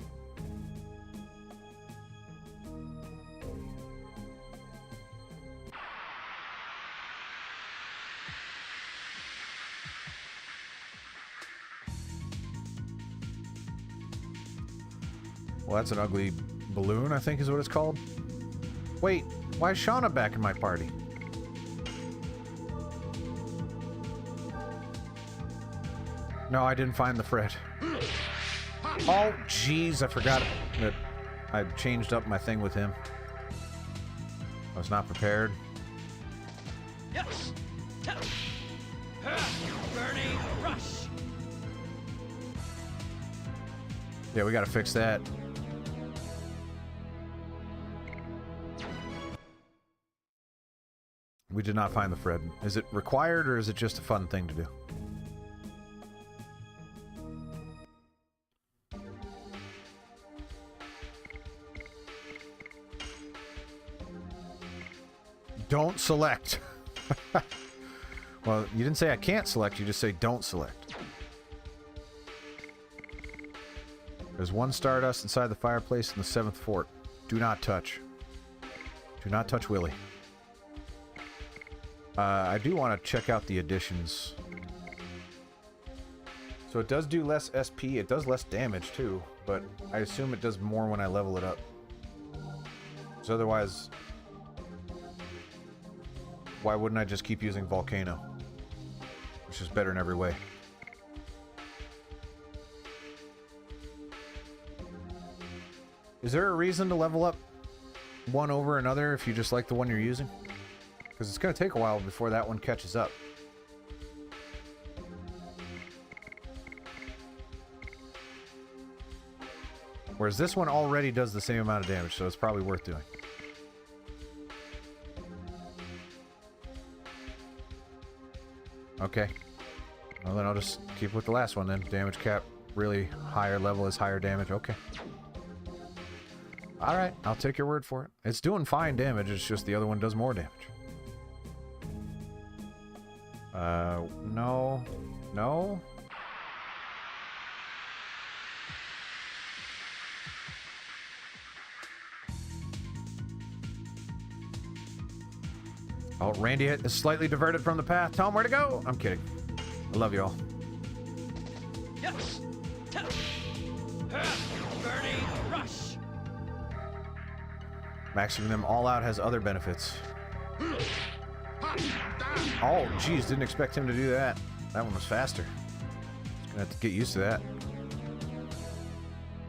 Well, that's an ugly balloon, I think is what it's called. Wait, why is Shauna back in my party? No, I didn't find the Fred. Oh, jeez, I forgot that I changed up my thing with him. I was not prepared. Yes. Burning rush. Yeah, we gotta fix that. We did not find the Fred. Is it required or is it just a fun thing to do? Don't select. Well, you didn't say I can't select, you just say don't select. There's one Stardust inside the fireplace in the 7th fort. Do not touch. Do not touch Willie. I do want to check out the additions. So it does do less SP, it does less damage too, but I assume it does more when I level it up. Because otherwise, why wouldn't I just keep using Volcano? Which is better in every way. Is there a reason to level up one over another if you just like the one you're using? Because it's going to take a while before that one catches up. Whereas this one already does the same amount of damage, so it's probably worth doing. Okay. Well, then I'll just keep with the last one then. Damage cap, really higher level is higher damage. Okay. Alright, I'll take your word for it. It's doing fine damage, it's just the other one does more damage. No. No? Oh, Randy is slightly diverted from the path. Tell him where to go. I'm kidding. I love y'all. Yes. Burning rush. Maxing them all out has other benefits. Oh, geez, didn't expect him to do that. That one was faster. Gonna have to get used to that.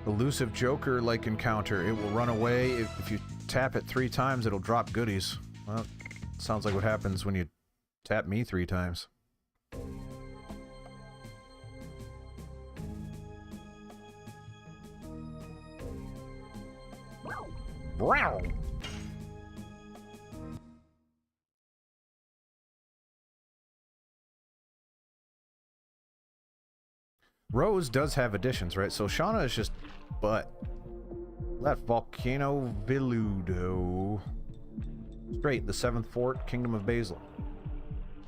Elusive Joker-like encounter. It will run away. If you tap it 3 times, it'll drop goodies. Well, sounds like what happens when you tap me 3 times. Wow. Rose does have additions, right? So Shauna is just butt. Left, Volcano Veludo. Straight, the 7th fort, Kingdom of Basil.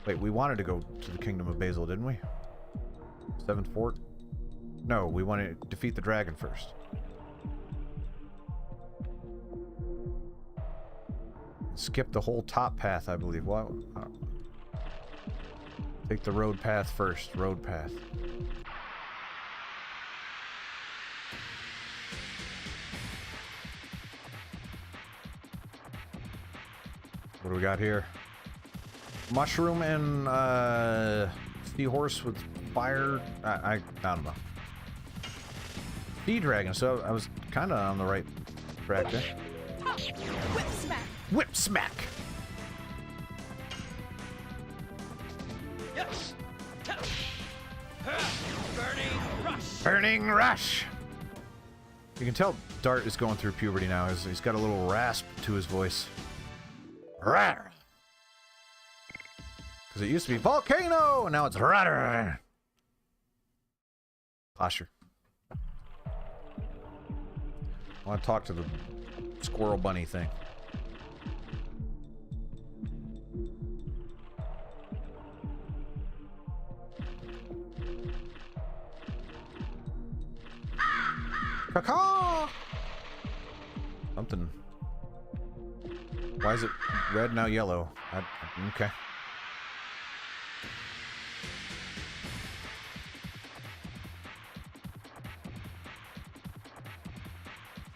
Wait, we wanted to go to the Kingdom of Basil, didn't we? 7th fort? No, we wanted to defeat the dragon first. Skip the whole top path, I believe. Well, take the road path first. Road path. What do we got here? Mushroom and seahorse with fire. I don't know. Sea dragon. So I was kind of on the right track there. Whip smack. Whip smack. Yes. Burning rush. Burning rush. You can tell Dart is going through puberty now. He's got a little rasp to his voice. Because it used to be volcano, and now it's rawr. Posture. I want to talk to the squirrel bunny thing. Caw-caw! Something. Why is it red now yellow? Okay.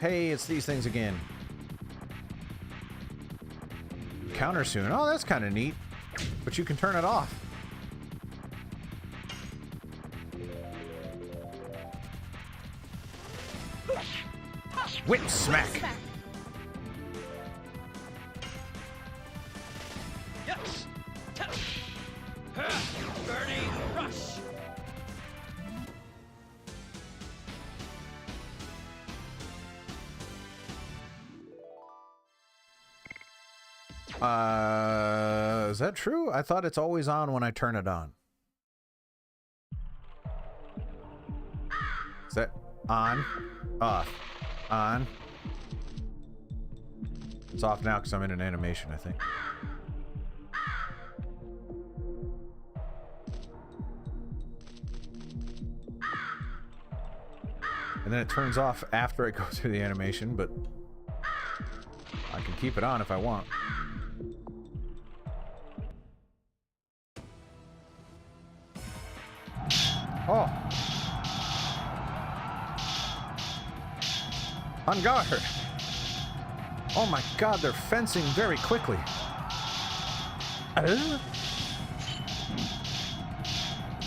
Hey, it's these things again. Counter soon. Oh, that's kind of neat. But you can turn it off. Whip smack. Yes. Burning rush. Is that true? I thought it's always on when I turn it on. Is that on? Off. On. It's off now because I'm in an animation, I think. And then it turns off after I go through the animation, but I can keep it on if I want. Oh. On guard. Oh my god, they're fencing very quickly.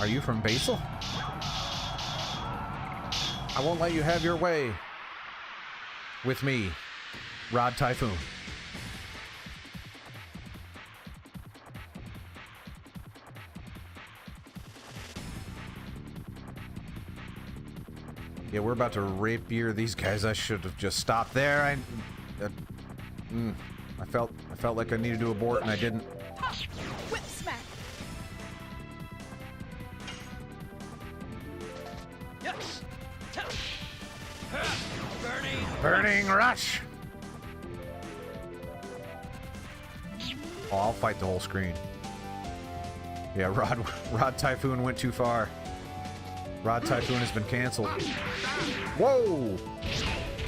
Are you from Basel? I won't let you have your way with me, Rod Typhoon. Yeah, we're about to rapier these guys. I should have just stopped there. I felt like I needed to abort and I didn't. Whip smack. Yes. Burning. Burning rush. Oh, I'll fight the whole screen. Yeah, Rod Typhoon went too far. Rod Typhoon has been canceled. Whoa!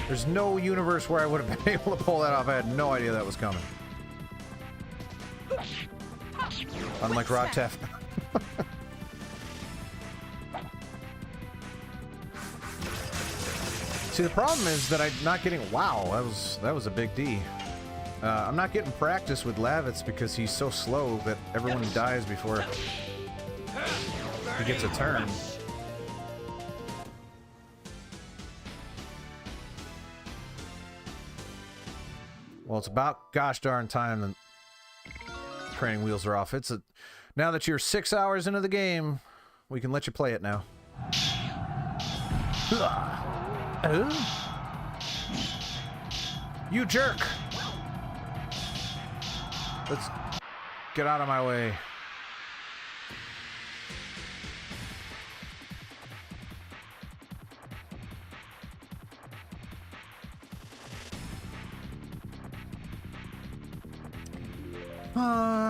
There's no universe where I would have been able to pull that off. I had no idea that was coming. Unlike Rod Tef. See, the problem is that I'm not getting... Wow, that was a big D. I'm not getting practice with Lavitz because he's so slow that everyone dies before he gets a turn. Well, it's about gosh darn time the training wheels are off. Now that you're 6 hours into the game, we can let you play it now. You jerk! Let's get out of my way.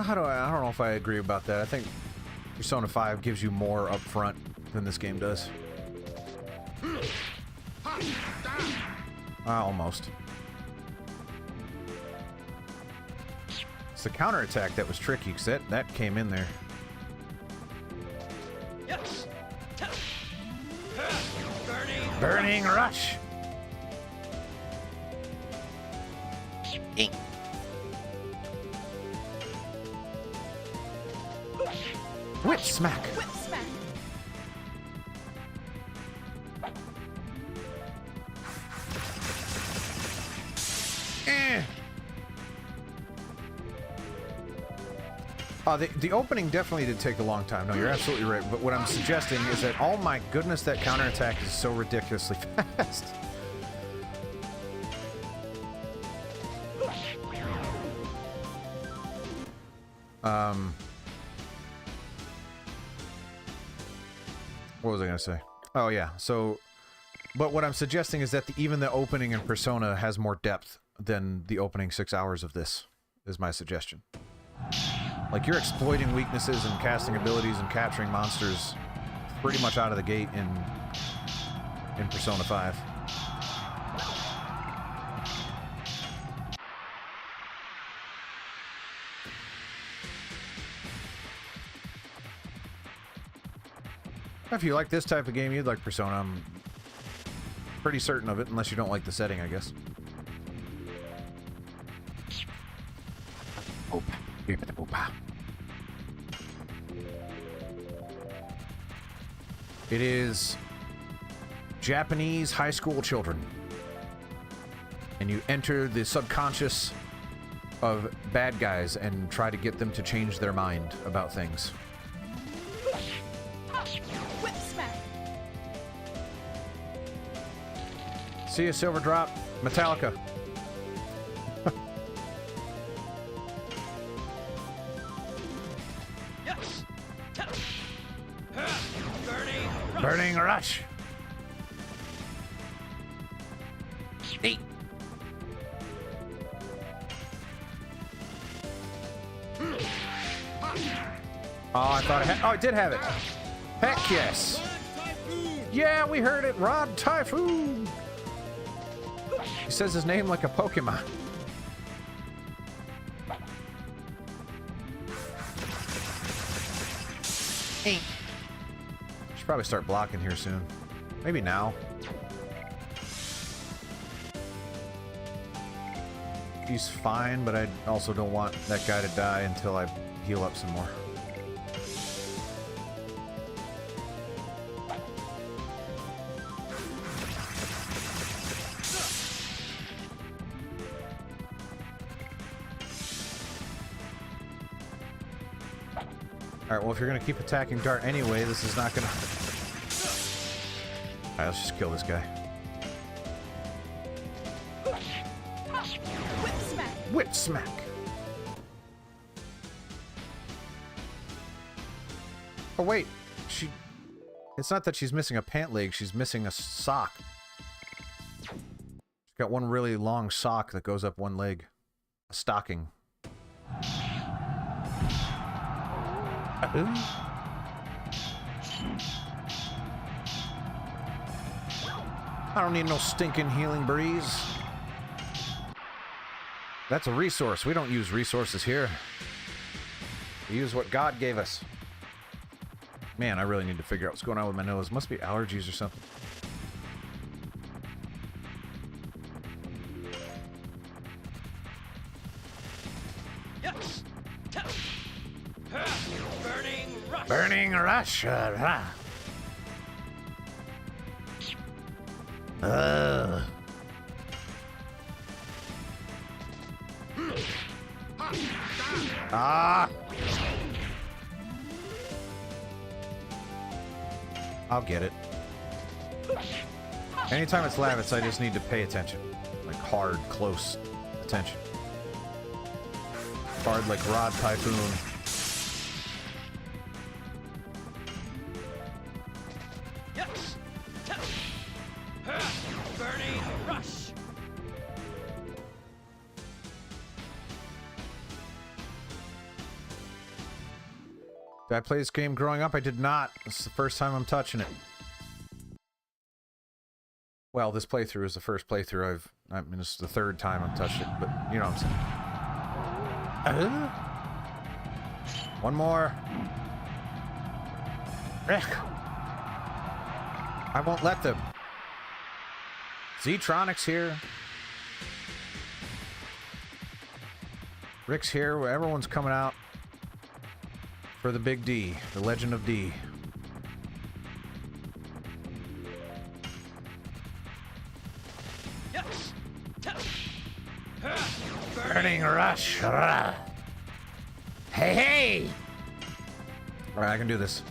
I don't know if I agree about that. I think Persona 5 gives you more up front than this game does. Almost. It's the counterattack that was tricky, because that came in there. Yes. Burning. Burning rush! Whip smack! Whip smack. The opening definitely did take a long time. No, you're absolutely right. But what I'm suggesting is that, oh my goodness, that counterattack is so ridiculously fast. What was I going to say? Oh, yeah. So, but what I'm suggesting is that even the opening in Persona has more depth than the opening 6 hours of this, is my suggestion. Like, you're exploiting weaknesses and casting abilities and capturing monsters pretty much out of the gate in Persona 5. If you like this type of game, you'd like Persona. I'm pretty certain of it, unless you don't like the setting, I guess. It is Japanese high school children. And you enter the subconscious of bad guys and try to get them to change their mind about things. Whip smack. See ya, Silver Drop. Metallica. Yes. Burning rush. Burning Rush. Eat. Oh, I thought I had. Oh, I did have it. Heck yes. Yeah, we heard it. Rod Typhoon. He says his name like a Pokemon. Should probably start blocking here soon. Maybe now. He's fine, but I also don't want that guy to die until I heal up some more. Alright, well, if you're going to keep attacking Dart anyway, this is not going to... Alright, let's just kill this guy. Whip smack. Whip smack! Oh, wait. She... It's not that she's missing a pant leg, she's missing a sock. She's got one really long sock that goes up one leg. A stocking. I don't need no stinking healing breeze. That's a resource. We don't use resources here. We use what God gave us. Man, I really need to figure out what's going on with my nose. Must be allergies or something. Yes. Burning rush. Burning Rush. Ah! I'll get it. Anytime it's Lavitz, I just need to pay attention. Like hard, close attention. Hard like Rod Typhoon. Yes. Burning rush. Did I play this game growing up? I did not. This is the first time I'm touching it. Well, this playthrough is the first playthrough I mean, it's the third time I've touched it, but you know what I'm saying. One more. Rick. I won't let them. Z-Tronic's here. Rick's here. Everyone's coming out for the Big D, the Legend of D. Yes. Burning Rush. Hey, hey! Alright, I can do this.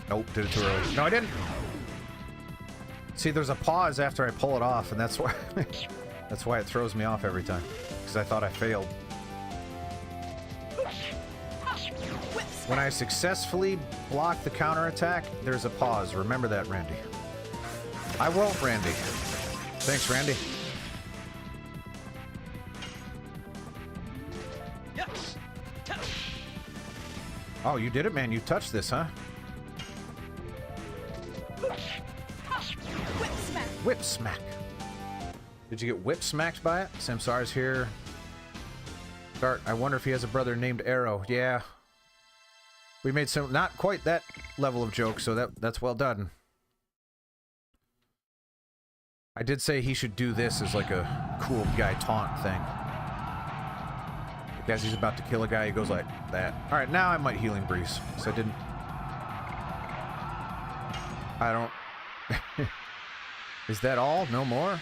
Nope, did it too early. No, I didn't. See, there's a pause after I pull it off, and that's why that's why it throws me off every time. Because I thought I failed. When I successfully block the counterattack, there's a pause. Remember that, Randy. I won't, Randy. Thanks, Randy. Yes. Oh, you did it, man. You touched this, huh? Whip smack. Whip smack. Did you get whip smacked by it? Samsar's here. Dart, I wonder if he has a brother named Arrow. Yeah. We made some, not quite that level of joke, so that's well done. I did say he should do this as like a cool guy taunt thing. Like as he's about to kill a guy, he goes like that. Alright, now I might Healing Breeze. So I don't... Is that all? No more?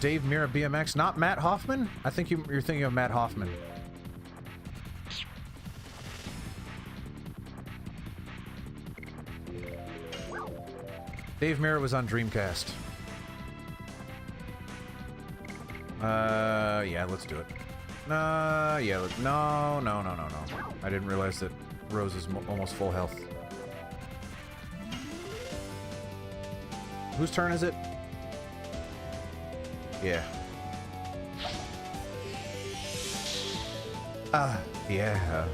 Dave Mira BMX, not Matt Hoffman? I think you're thinking of Matt Hoffman. Dave Mira was on Dreamcast. Yeah, let's do it. Yeah, no. I didn't realize that Rose is almost full health. Whose turn is it? Yeah. Yeah.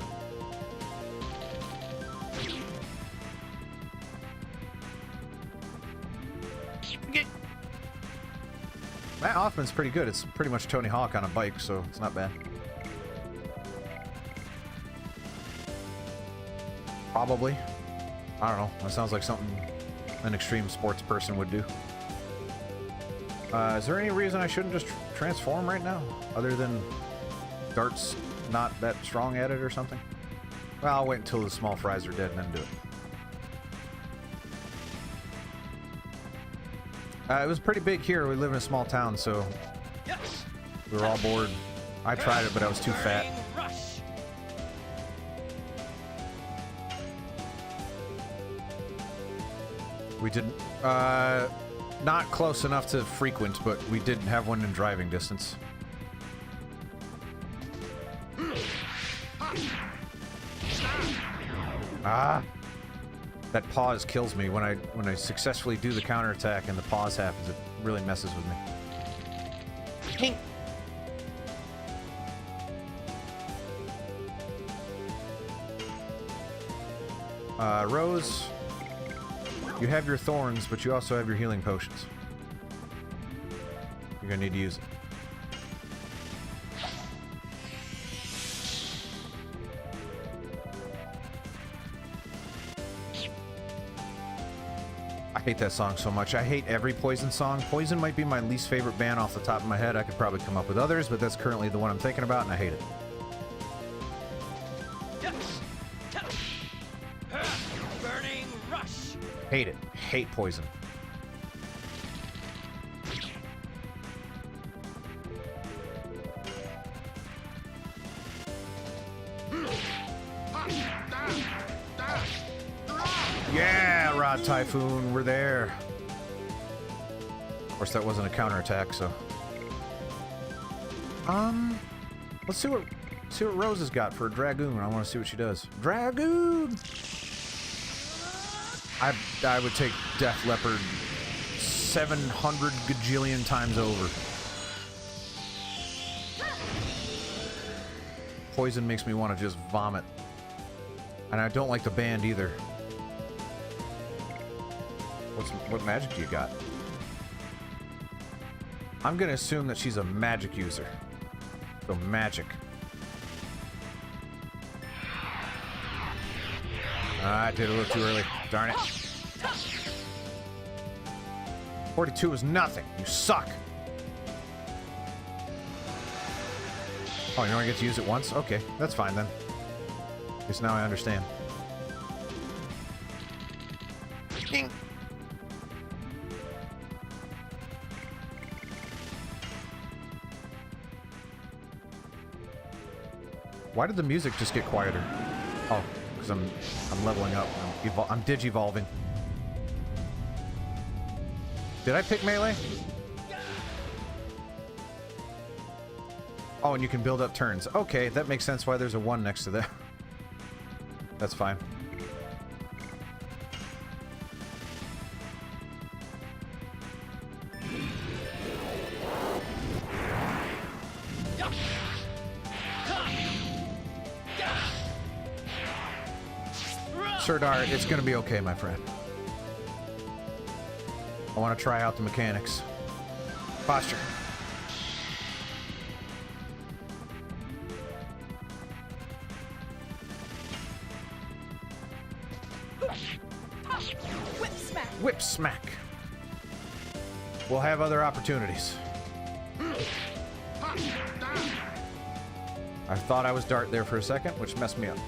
Matt Hoffman's pretty good. It's pretty much Tony Hawk on a bike, so it's not bad. Probably. I don't know. That sounds like something an extreme sports person would do. Is there any reason I shouldn't just transform right now? Other than Dart's not that strong at it or something? Well, I'll wait until the small fries are dead and then do it. It was pretty big here. We live in a small town, so we were all bored. I tried it, but I was too fat. We didn't... not close enough to frequent, but we didn't have one in driving distance. Ah! That pause kills me when I successfully do the counterattack and the pause happens. It really messes with me. Rose, you have your thorns, but you also have your healing potions. You're gonna need to use it. I hate that song so much. I hate every Poison song. Poison might be my least favorite band off the top of my head. I could probably come up with others, but that's currently the one I'm thinking about, and I hate it. Burning rush. Hate it. Hate Poison. Yeah, Rod Typhoon, we're there. Of course, that wasn't a counterattack, so. Let's see what Rose has got for a Dragoon. I want to see what she does. Dragoon! I would take Def Leppard 700 gajillion times over. Poison makes me want to just vomit. And I don't like the band either. What magic do you got? I'm gonna assume that she's a magic user. So magic. I did a little too early. Darn it. 42 is nothing. You suck. Oh, you only get to use it once? Okay, that's fine then. At least now I understand. Ding. Why did the music just get quieter? Oh, because I'm leveling up. I'm digivolving. Did I pick melee? Oh, and you can build up turns. Okay, that makes sense why there's a 1 next to that. That's fine. Sir Dart, it's gonna be okay, my friend. I want to try out the mechanics. Posture. Whip smack. Whip smack. We'll have other opportunities. I thought I was Dart there for a second, which messed me up.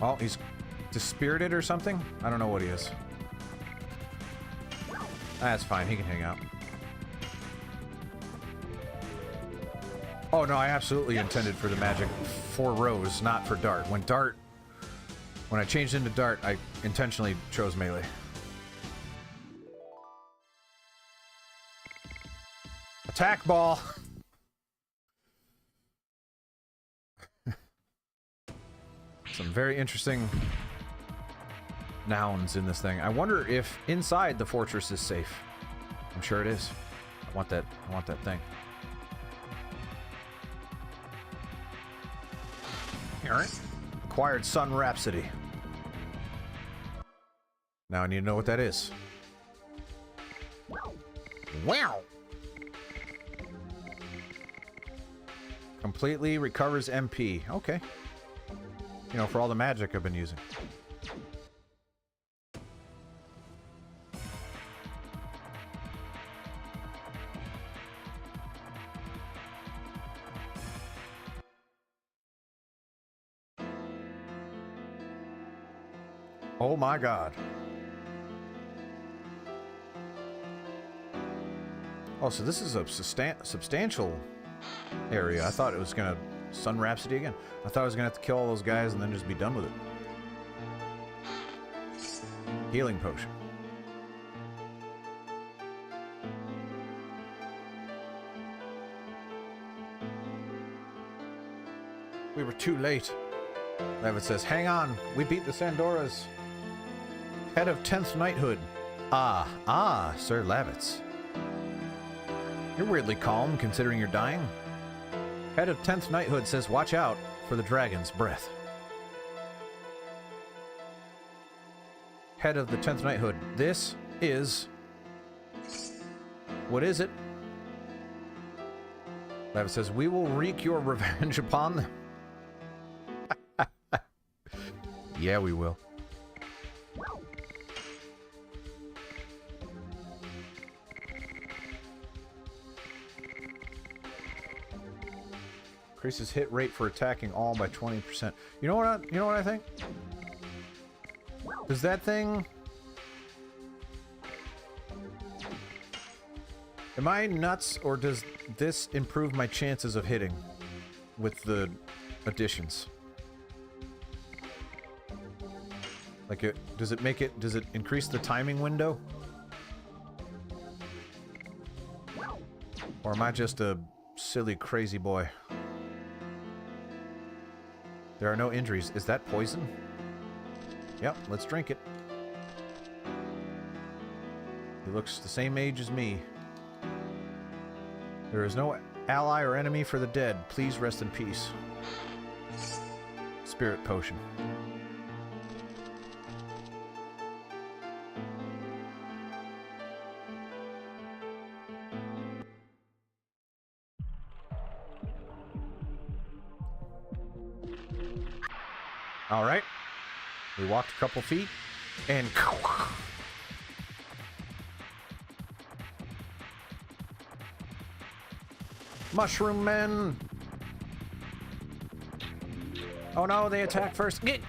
Oh, he's dispirited or something? I don't know what he is. That's fine, he can hang out. Oh no, I absolutely intended for the magic for Rose, not for Dart. When I changed into Dart, I intentionally chose melee. Attack ball! Some very interesting nouns in this thing. I wonder if inside the fortress is safe. I'm sure it is. I want that thing. Alright. Acquired Sun Rhapsody. Now I need to know what that is. Wow! Completely recovers MP. Okay. You know, for all the magic I've been using. Oh my god. Oh, so this is a substantial area. I thought it was gonna... Sun Rhapsody again. I thought I was gonna have to kill all those guys and then just be done with it. Healing potion. We were too late. Levitt says, hang on, we beat the Sandoras. Head of 10th Knighthood. Ah, Sir Lavitz. You're weirdly calm, considering you're dying. Head of 10th Knighthood says, watch out for the dragon's breath. Head of the 10th Knighthood. This is... What is it? Lavitz says, we will wreak your revenge upon them. Yeah, we will. Increases hit rate for attacking all by 20%. You know what I think? Does that thing... Am I nuts, or does this improve my chances of hitting with the additions? Like, does it increase the timing window? Or am I just a silly, crazy boy? There are no injuries. Is that poison? Yep, let's drink it. He looks the same age as me. There is no ally or enemy for the dead. Please rest in peace. Spirit potion. All right. We walked a couple feet and... Mushroom men! Oh no, they attack first. Get!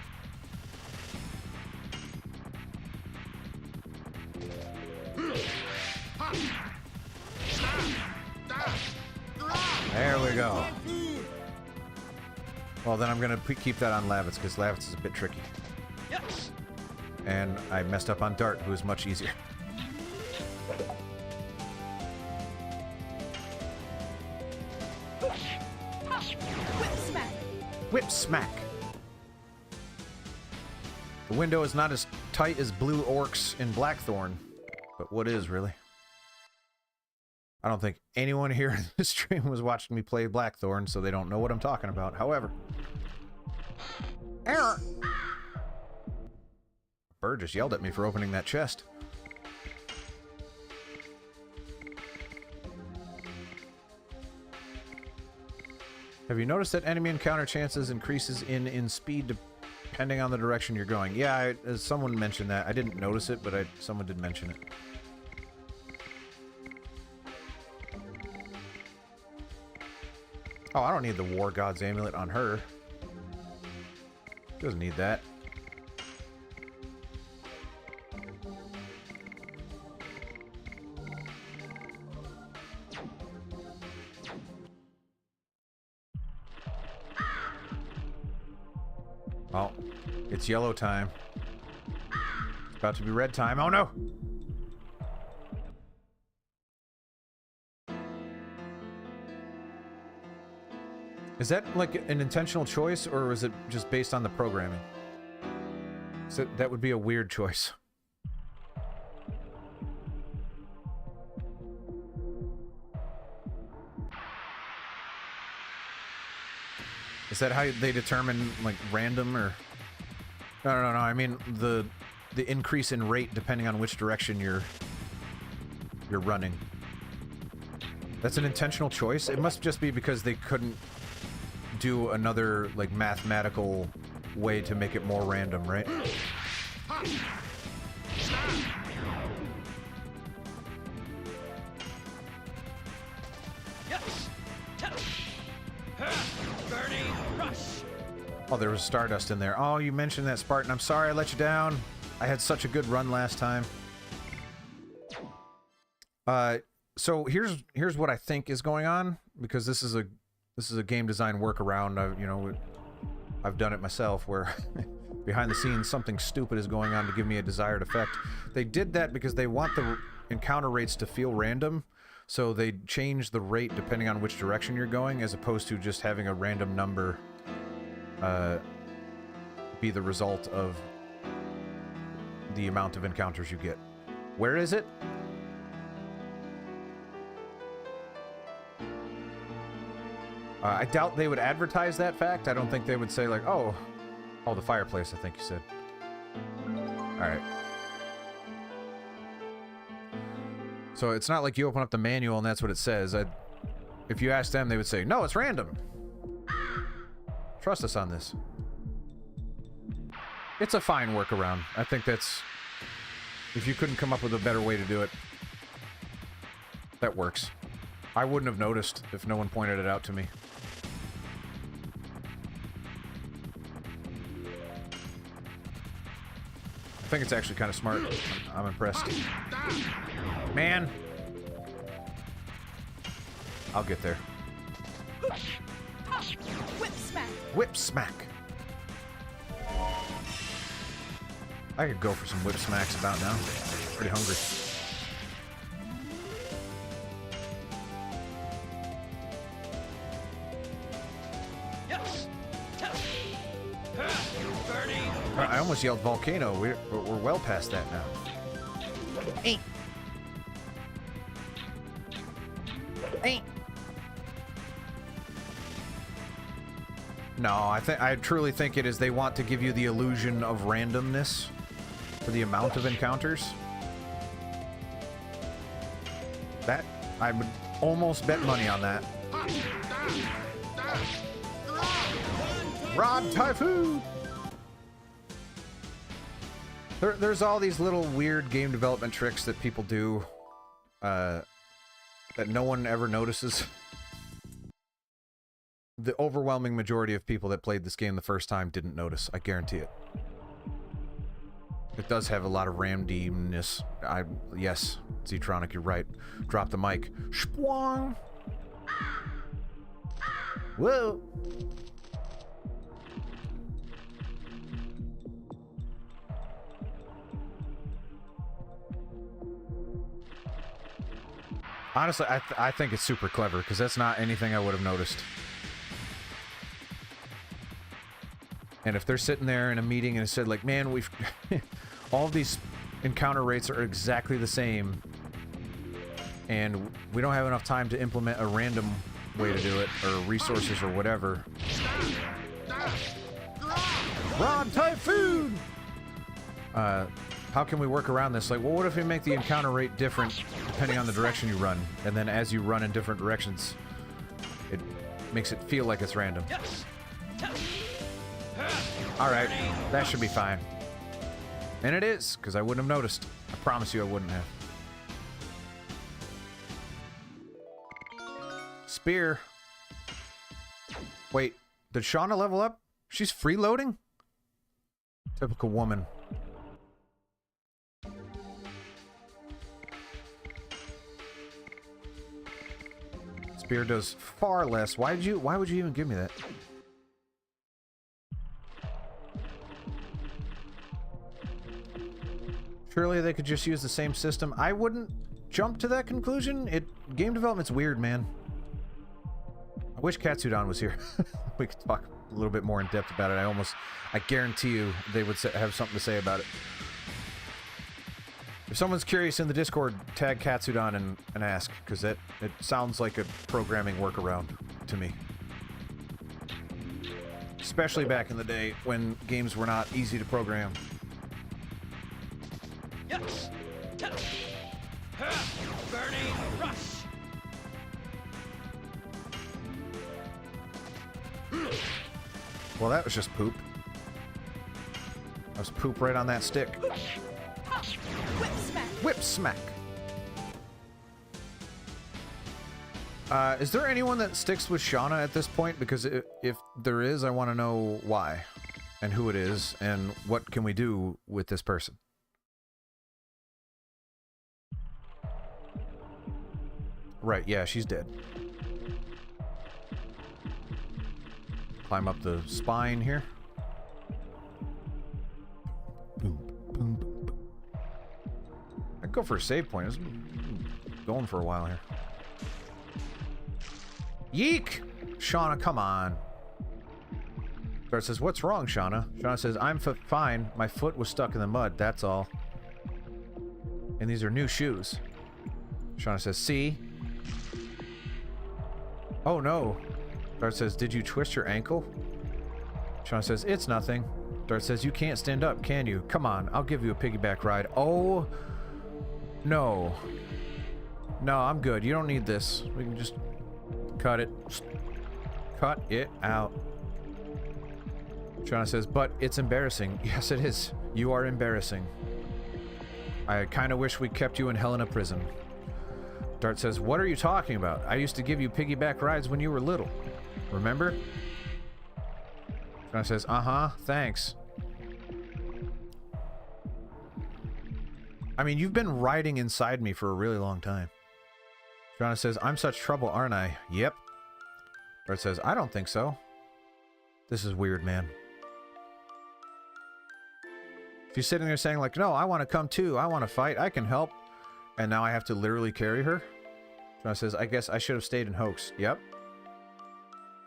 There we go. Well, then I'm gonna keep that on Lavitz, because Lavitz is a bit tricky. And I messed up on Dart, who is much easier. Whip smack. Whip smack. The window is not as tight as blue orcs in Blackthorn, but what is, really? I don't think anyone here in this stream was watching me play Blackthorn, so they don't know what I'm talking about. However... Error! Bird just yelled at me for opening that chest. Have you noticed that enemy encounter chances increases in speed depending on the direction you're going? Yeah, someone mentioned that. I didn't notice it, but someone did mention it. Oh, I don't need the War God's Amulet on her. Doesn't need that. Oh, it's yellow time. It's about to be red time. Oh no! Is that like an intentional choice, or is it just based on the programming? So that would be a weird choice. Is that how they determine, like, random, or... No, I mean, the increase in rate depending on which direction you're running. That's an intentional choice? It must just be because they couldn't do another, like, mathematical way to make it more random, right? Burning rush. Oh, there was Stardust in there. Oh, you mentioned that, Spartan. I'm sorry I let you down. I had such a good run last time. So here's what I think is going on, because this is a game design workaround. I've done it myself, where behind the scenes something stupid is going on to give me a desired effect. They did that because they want the encounter rates to feel random, so they change the rate depending on which direction you're going, as opposed to just having a random number be the result of the amount of encounters you get. Where is it? I doubt they would advertise that fact. I don't think they would say, like, oh, the fireplace, I think you said. Alright. So it's not like you open up the manual and that's what it says. If you ask them, they would say, no, it's random. Trust us on this. It's a fine workaround. I think that's... If you couldn't come up with a better way to do it, that works. I wouldn't have noticed if no one pointed it out to me. I think it's actually kind of smart. I'm impressed. Man! I'll get there. Whip smack. Whip smack! I could go for some whip smacks about now. Pretty hungry. I almost yelled volcano. We're well past that now. Ain't. No, I truly think it is they want to give you the illusion of randomness for the amount of encounters. That I would almost bet money on that. Rod Typhoon! There's all these little weird game development tricks that people do that no one ever notices. The overwhelming majority of people that played this game the first time didn't notice. I guarantee it. It does have a lot of randomness. Yes, Zetronic, you're right. Drop the mic. Shpwong! Whoa! Honestly, I think it's super clever, because that's not anything I would have noticed. And if they're sitting there in a meeting and it said, like, man, we've... all of these encounter rates are exactly the same, and we don't have enough time to implement a random way to do it, or resources or whatever. Rod Typhoon! How can we work around this? Like, well, what if we make the encounter rate different depending on the direction you run, and then as you run in different directions, it makes it feel like it's random. Yes. Alright, that should be fine. And it is, because I wouldn't have noticed. I promise you I wouldn't have. Spear. Wait, did Shauna level up? She's freeloading? Typical woman. Spear does far less. Why would you even give me that? Surely they could just use the same system. I wouldn't jump to that conclusion. Game development's weird, man. I wish Katsudan was here. We could talk a little bit more in depth about it. I guarantee you they would have something to say about it. If someone's curious in the Discord, tag Katsudan and ask, because it sounds like a programming workaround to me. Especially back in the day when games were not easy to program. Yes. Burning rush. Well, that was just poop. That was poop right on that stick. Whip smack. Whip smack. Is there anyone that sticks with Shauna at this point? Because if there is, I want to know why and who it is and what can we do with this person. Right, yeah, she's dead. Climb up the spine here. Boom, boom, boom, boom. I'd go for a save point. It's going for a while here. Yeek! Shauna, come on. Bart says, what's wrong, Shauna? Shauna says, I'm fine. My foot was stuck in the mud, that's all. And these are new shoes. Shauna says, see? Oh no. Dart says, did you twist your ankle? Shauna says, it's nothing. Dart says, you can't stand up, can you? Come on, I'll give you a piggyback ride. Oh, no. No, I'm good. You don't need this. We can just cut it. Cut it out. Shauna says, but it's embarrassing. Yes, it is. You are embarrassing. I kind of wish we kept you in Helena prison. Dart says, what are you talking about? I used to give you piggyback rides when you were little. Remember? Shauna says, uh-huh, thanks. I mean, you've been riding inside me for a really long time. Shauna says, I'm such trouble, aren't I? Yep. Dart says, I don't think so. This is weird, man. She's sitting there saying, like, no, I want to come too. I want to fight. I can help. And now I have to literally carry her? Shauna says, I guess I should have stayed in Hoax. Yep.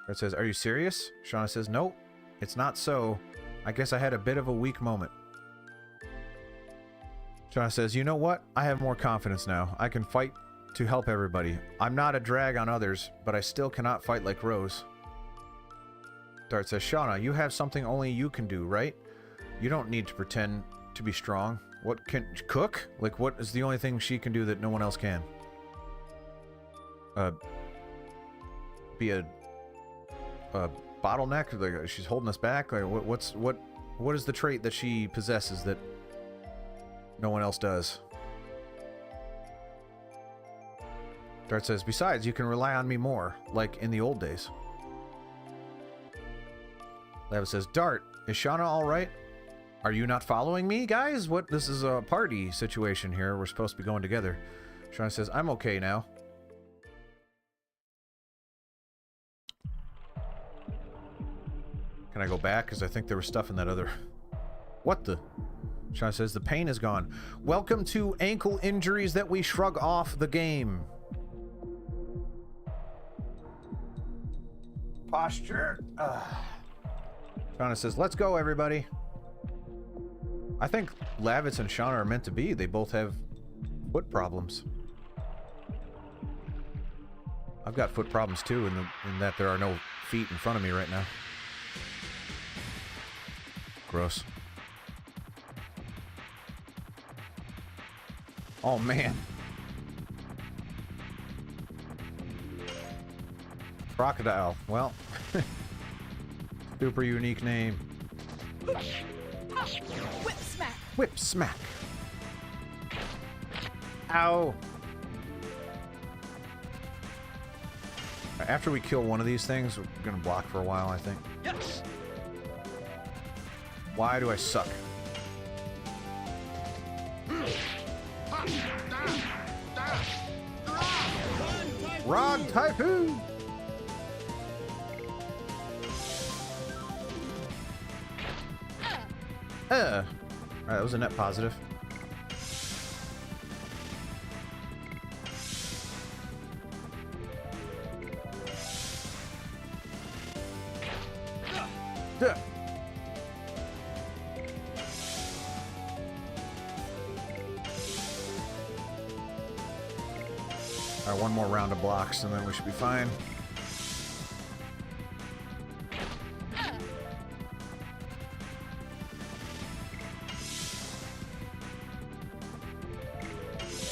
Dart says, are you serious? Shauna says, nope. It's not so. I guess I had a bit of a weak moment. Shauna says, you know what? I have more confidence now. I can fight to help everybody. I'm not a drag on others, but I still cannot fight like Rose. Dart says, Shauna, you have something only you can do, right? You don't need to pretend to be strong. What can... Cook? Like, what is the only thing she can do that no one else can? Be a bottleneck? Like, she's holding us back? Like, what is the trait that she possesses that no one else does? Dart says, besides, you can rely on me more, like in the old days. Lava says, Dart, is Shauna alright? Are you not following me, guys? What? This is a party situation here. We're supposed to be going together. Shauna says, I'm okay now. Can I go back? Because I think there was stuff in that other... What the... Shauna says, the pain is gone. Welcome to ankle injuries that we shrug off the game. Posture. Shauna says, let's go, everybody. I think Lavitz and Shauna are meant to be. They both have foot problems. I've got foot problems too, in that there are no feet in front of me right now. Gross. Oh, man. Crocodile. Well, super unique name. Whip smack. Whip smack. Ow. After we kill one of these things, we're gonna block for a while, I think. Yes. Why do I suck? Rod Typhoon! Alright, that was a net positive. Duh. Alright, one more round of blocks and then we should be fine.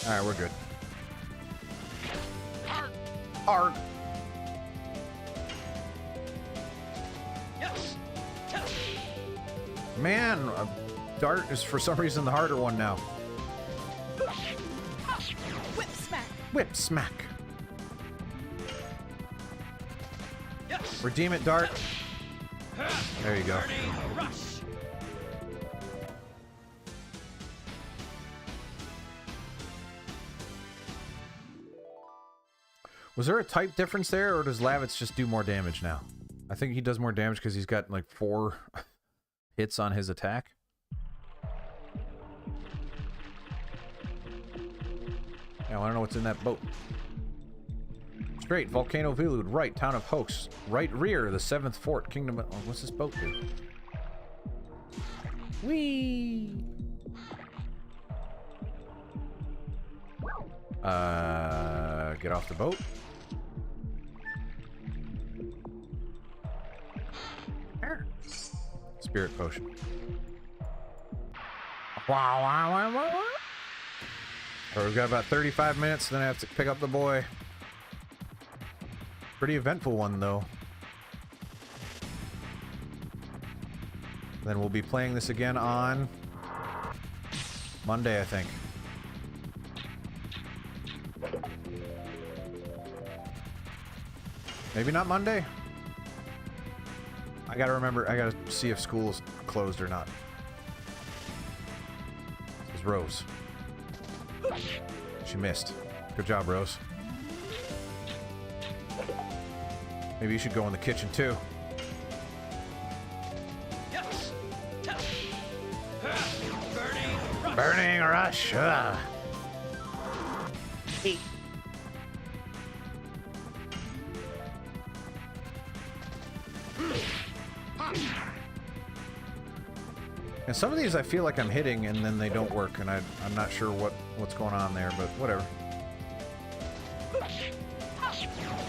Alright, we're good. Arg. Yes. Man, dart is for some reason the harder one now. Whip smack. Whip smack. Yes. Redeem it, dart. There you go. Burning rush. Was there a type difference there, or does Lavitz just do more damage now? I think he does more damage because he's got like 4 hits on his attack. Yeah, I want to know what's in that boat. Straight, Volcano Vilud, right, Town of Hoax. Right rear, the 7th Fort, Kingdom of... Oh, what's this boat do? Whee! Get off the boat. Spirit potion. Wow. So we've got about 35 minutes, then I have to pick up the boy. Pretty eventful one, though. Then we'll be playing this again on Monday, I think. Maybe not Monday? I gotta remember, I gotta see if school's closed or not. This is Rose. She missed. Good job, Rose. Maybe you should go in the kitchen, too. Yes. Burning rush. Burning rush! And some of these I feel like I'm hitting and then they don't work, and I'm not sure what's going on there, but whatever.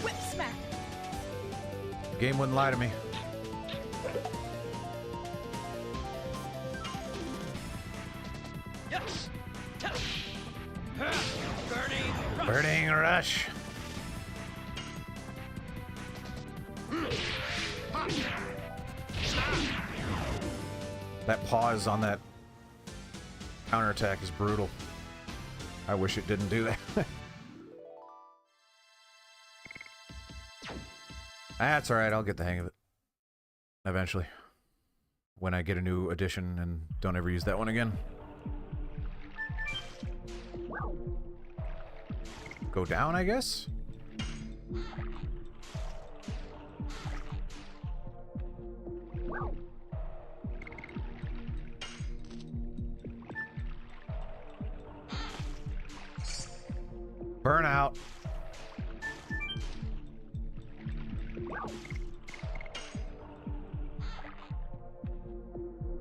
Whip smack. Game wouldn't lie to me. Yes. Burning rush. Burning rush. That pause on that counterattack is brutal. I wish it didn't do that. That's alright, I'll get the hang of it. Eventually. When I get a new edition and don't ever use that one again. Go down, I guess? Burnout.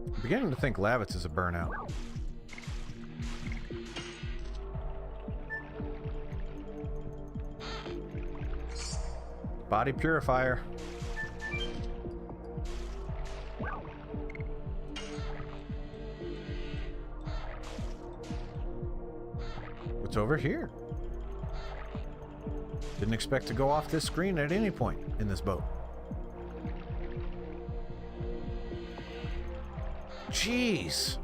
I'm beginning to think Lavitz is a burnout. Body purifier. What's over here? didn't expect to go off this screen at any point in this boat. Jeez.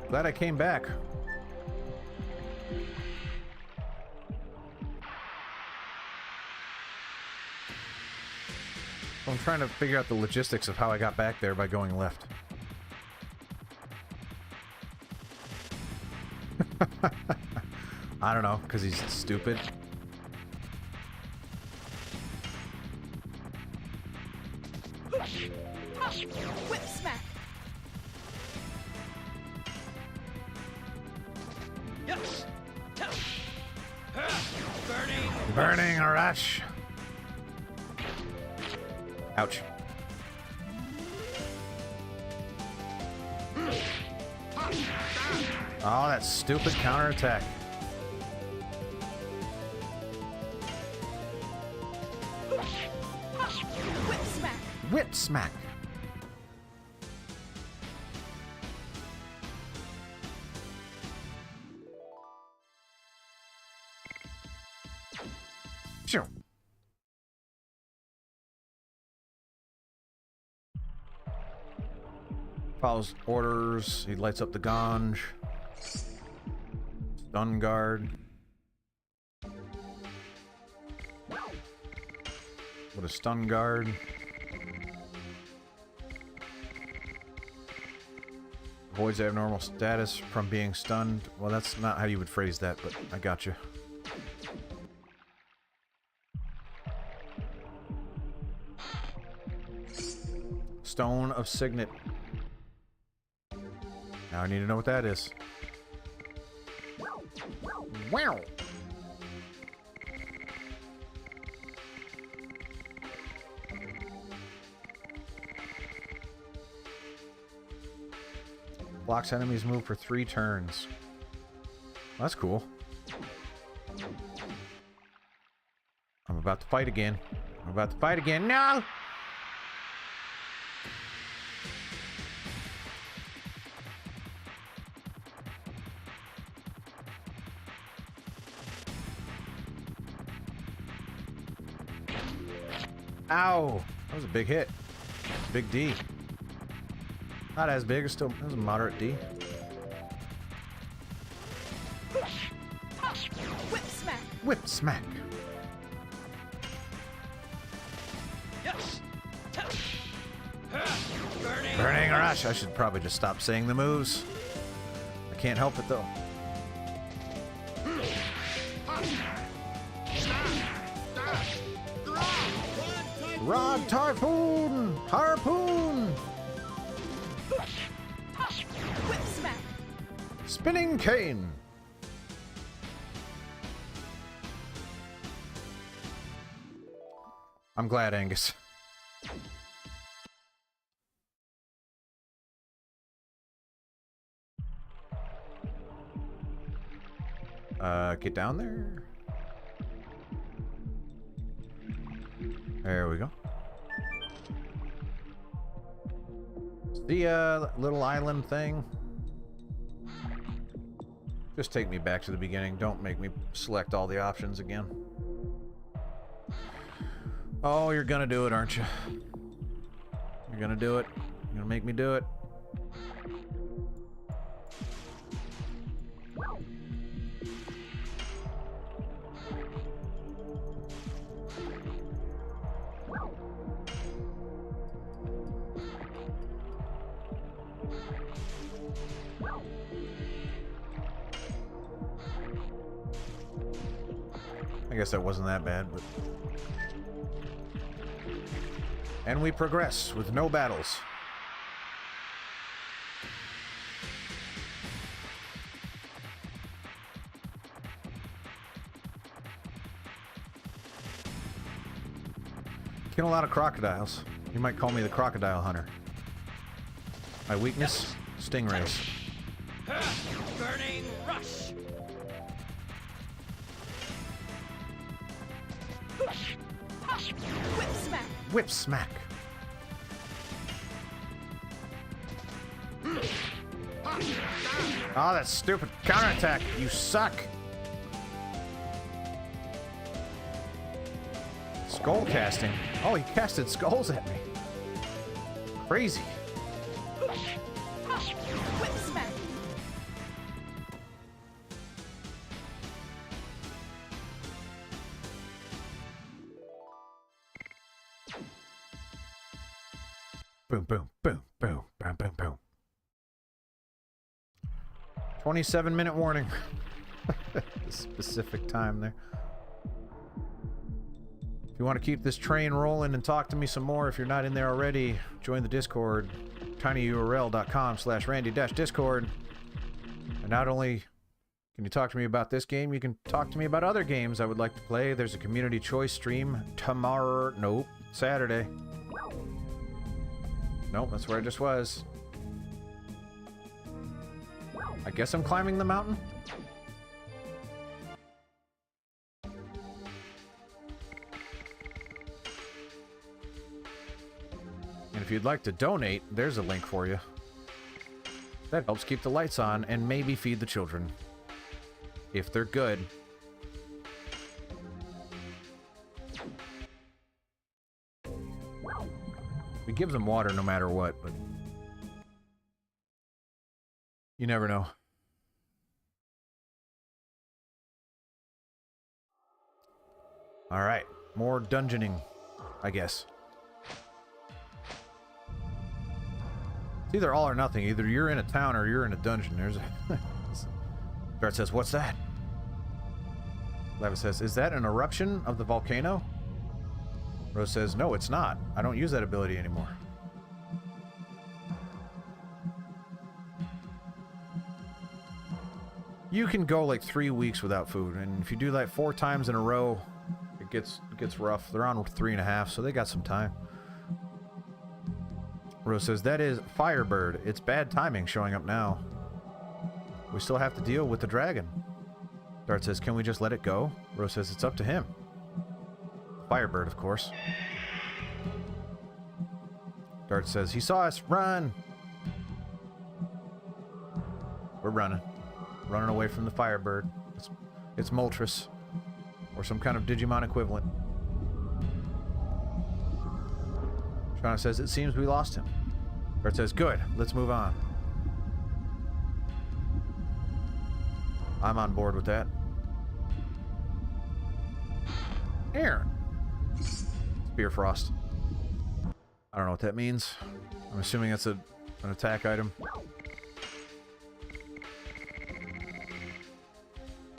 Glad I came back. I'm trying to figure out the logistics of how I got back there by going left. I don't know, because he's stupid. Whip smack. Yes. Burning. Burning rush. Ouch. Oh, that stupid counterattack. Whip smack. Whip smack. Sure. Follows orders. He lights up the ganj. Stun guard. What a stun guard. Avoids abnormal status from being stunned. Well, that's not how you would phrase that, but I got you. Stone of Signet. Now I need to know what that is. Wow. Blocks enemies move for 3 turns. That's cool. I'm about to fight again. I'm about to fight again. No! Ow! That was a big hit. Big D. Not as big, it's still it was a moderate D. Whip smack. Whip smack. Yes. Burning. Burning rush. I should probably just stop saying the moves. I can't help it though. Rod Typhoon! Harpoon! Whip smack. Spinning cane! I'm glad, Angus. Get down there. There we go. The little island thing. Just take me back to the beginning. Don't make me select all the options again. Oh, you're gonna do it, aren't you? You're gonna do it. You're gonna make me do it. I guess that wasn't that bad, but... And we progress with no battles. Kill a lot of crocodiles. You might call me the crocodile hunter. My weakness? Stingrays. Burning rush. Whip smack. Whip smack. Oh, that stupid counterattack. You suck. Skull casting. Oh, he casted skulls at me. Crazy. Whip smack. Boom, boom, boom, boom, boom, boom, boom. 27-minute warning. Specific time there. If you want to keep this train rolling and talk to me some more, if you're not in there already, join the Discord. tinyurl.com/randy-discord. And not only can you talk to me about this game, you can talk to me about other games I would like to play. There's a community choice stream tomorrow. Nope. Saturday. Nope, that's where I just was. I guess I'm climbing the mountain? And if you'd like to donate, there's a link for you. That helps keep the lights on and maybe feed the children. If they're good. We give them water no matter what, but you never know. Alright, more dungeoning, I guess. It's either all or nothing. Either you're in a town or you're in a dungeon. There's a... Dart says, what's that? Leva says, is that an eruption of the volcano? Rose says, no, it's not. I don't use that ability anymore. You can go like 3 weeks without food, and if you do like 4 times in a row, it gets rough. They're on 3.5, so they got some time. Rose says, that is Firebird. It's bad timing showing up now. We still have to deal with the dragon. Dart says, can we just let it go? Rose says, it's up to him. Firebird, of course. Dart says, he saw us. Run! We're running. Running away from the Firebird. It's Moltres. Or some kind of Digimon equivalent. Shauna says, it seems we lost him. Dart says, good. Let's move on. I'm on board with that. Aaron. Spearfrost. I don't know what that means. I'm assuming that's an attack item.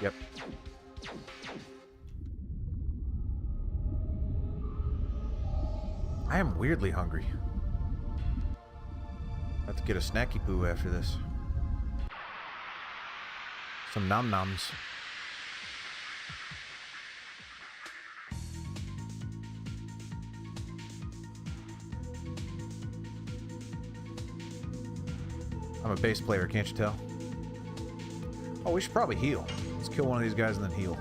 Yep. I am weirdly hungry. I have to get a snacky poo after this. Some nom-noms. I'm a bass player, can't you tell? Oh, we should probably heal. Let's kill one of these guys and then heal.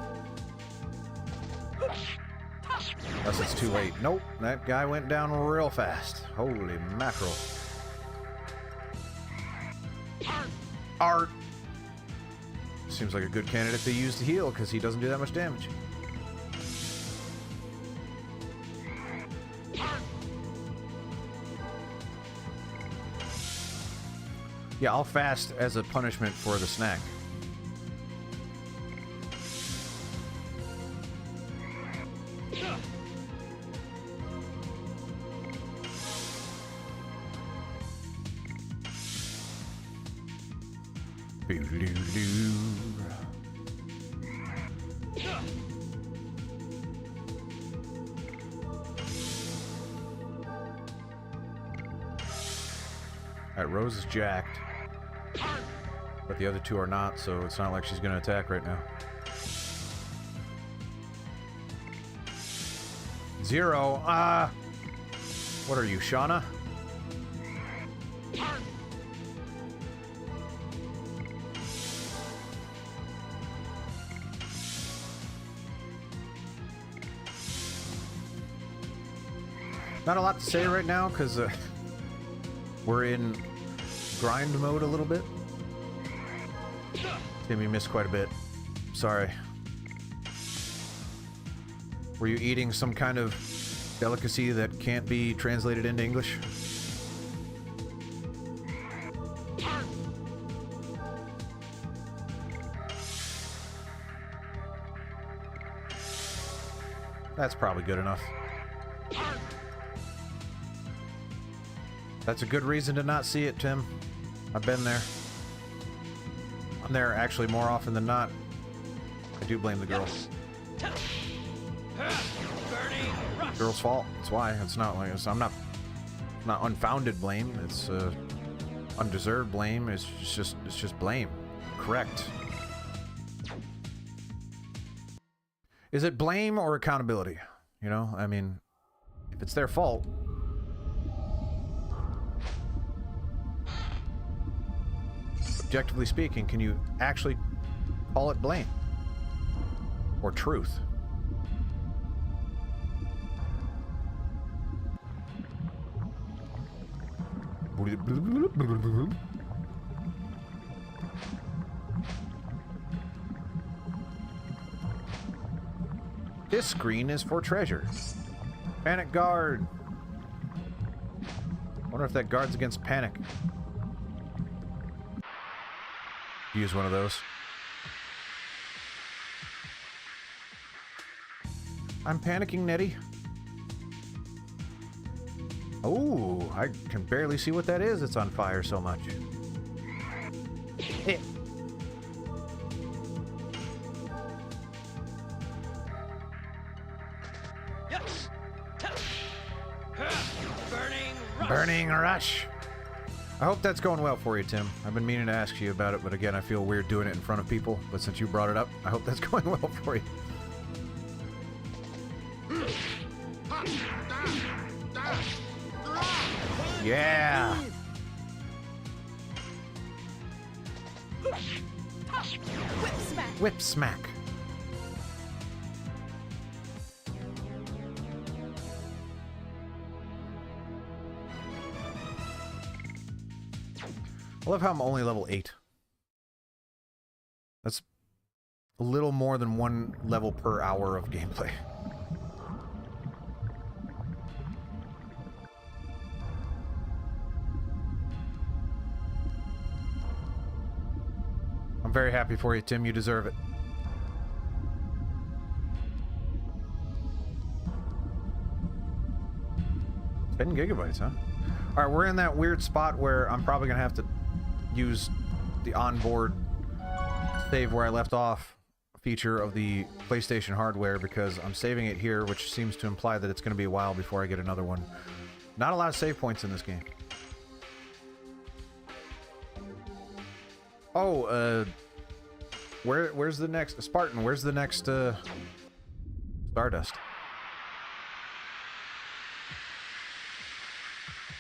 Unless it's too late. Nope, that guy went down real fast. Holy mackerel. Art! Seems like a good candidate to use to heal, because he doesn't do that much damage. Yeah, I'll fast as a punishment for the snack. Alright, Rose is jacked. But the other two are not, so it's not like she's going to attack right now. 0. What are you, Shauna? Not a lot to say right now, because we're in grind mode a little bit. Timmy missed quite a bit. Sorry. Were you eating some kind of delicacy that can't be translated into English? That's probably good enough. That's a good reason to not see it, Tim. I've been there. I'm there actually more often than not. I do blame the girls. Girl's fault. That's why. It's not like it's, I'm not unfounded blame. It's undeserved blame. It's just blame. Correct. Is it blame or accountability? You know, I mean, if it's their fault. Objectively speaking, can you actually call it blame? Or truth? This screen is for treasure. Panic guard. Wonder if that guard's against panic. Use one of those. I'm panicking, Nettie. Oh, I can barely see what that is. It's on fire so much. Eh. Yes. Burning rush. Burning rush. I hope that's going well for you, Tim. I've been meaning to ask you about it, but again, I feel weird doing it in front of people. But since you brought it up, I hope that's going well for you. Yeah. Whip smack. Whip smack. I love how I'm only level 8. That's a little more than 1 level per hour of gameplay. I'm very happy for you, Tim. You deserve it. 10 gigabytes, huh? Alright, we're in that weird spot where I'm probably going to have to use the onboard save where I left off feature of the PlayStation hardware because I'm saving it here, which seems to imply that it's going to be a while before I get another one. Not a lot of save points in this game. Oh, where's the next Spartan? Where's the next Stardust?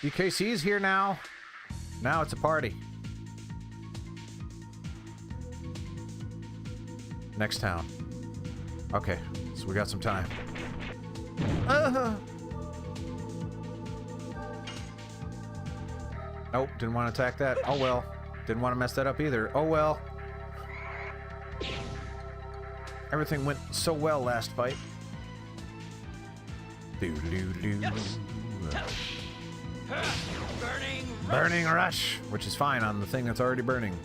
UKC's here now. Now it's a party. Next town. Okay, so we got some time. Nope, didn't want to attack that. Oh well. Didn't want to mess that up either. Oh well. Everything went so well last fight. Yes. Burning rush. Burning rush, which is fine on the thing that's already burning.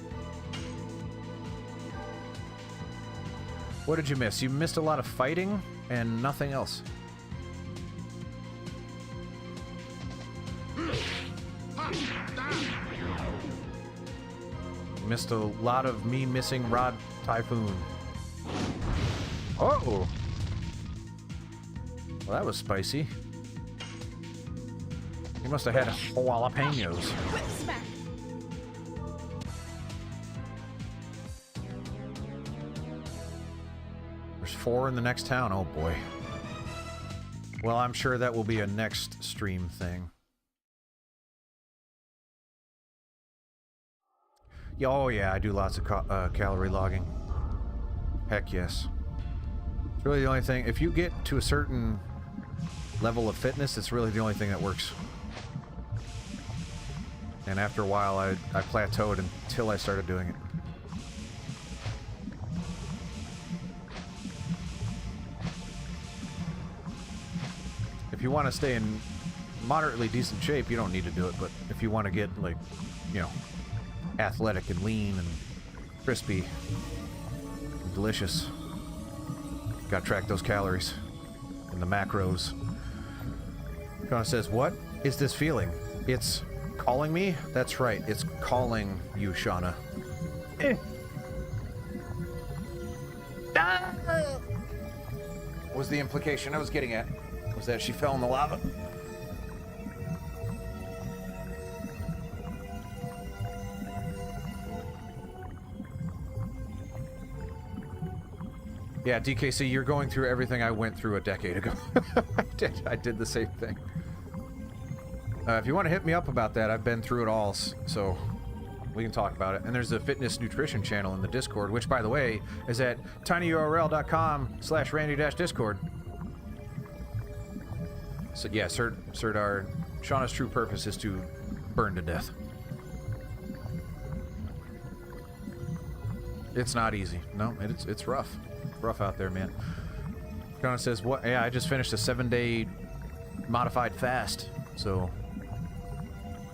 What did you miss? You missed a lot of fighting and nothing else. Missed a lot of me missing Rod Typhoon. Oh! Well, that was spicy. You must have had jalapenos. Whip smack. There's 4 in the next town. Oh boy. Well, I'm sure that will be a next stream thing. Yeah, oh yeah, I do lots of calorie logging. Heck yes. It's really the only thing. If you get to a certain level of fitness, it's really the only thing that works. And after a while, I plateaued until I started doing it. If you want to stay in moderately decent shape, you don't need to do it. But if you want to get, like, you know, athletic and lean and crispy and delicious, gotta track those calories and the macros. Shauna says, what is this feeling? It's calling me? That's right, it's calling you, Shauna. Was the implication I was getting at? Was that she fell in the lava? Yeah, DKC, you're going through everything I went through a decade ago. I did the same thing. If you want to hit me up about that, I've been through it all, so we can talk about it. And there's a fitness nutrition channel in the Discord, which, by the way, is at tinyurl.com/randy-discord. So yeah, Sirdar, Shauna's true purpose is to burn to death. It's not easy. No, it's rough. Rough out there, man. Shauna says, what? Yeah, I just finished a 7-day modified fast, so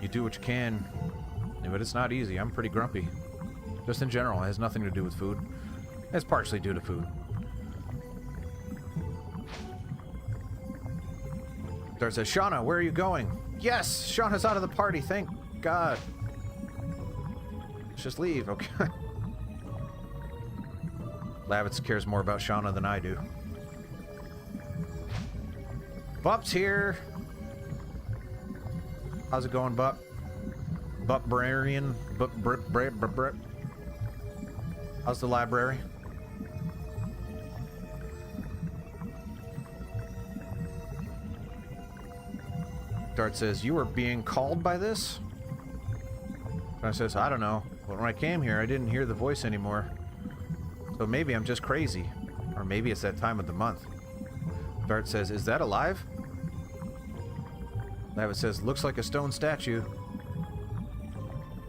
you do what you can, but it's not easy. I'm pretty grumpy. Just in general, it has nothing to do with food. It's partially due to food. Dart says, Shauna, where are you going? Yes! Shauna's out of the party, thank God. Let's just leave, okay? Lavitz cares more about Shauna than I do. Bup's here. How's it going, Bup? Bup-brarian? How's the library? Dart says, you were being called by this? Shauna says, I don't know. But when I came here, I didn't hear the voice anymore. So maybe I'm just crazy. Or maybe it's that time of the month. Dart says, is that alive? Lavitz says, looks like a stone statue.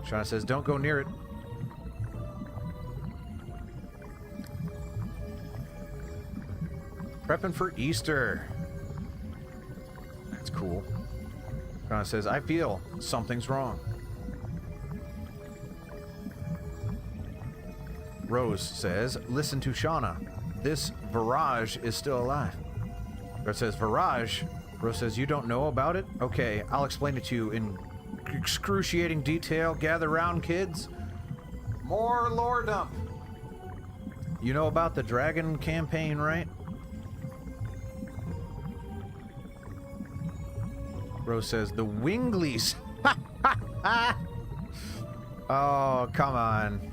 Shauna says, don't go near it. Prepping for Easter. That's cool. Shauna says, I feel something's wrong. Rose says, listen to Shauna. This Virage is still alive. Dart says, Virage? Rose says, you don't know about it? Okay, I'll explain it to you in excruciating detail. Gather round, kids. More lore dump. You know about the Dragon campaign, right? Rose says, the Winglies. Oh, come on.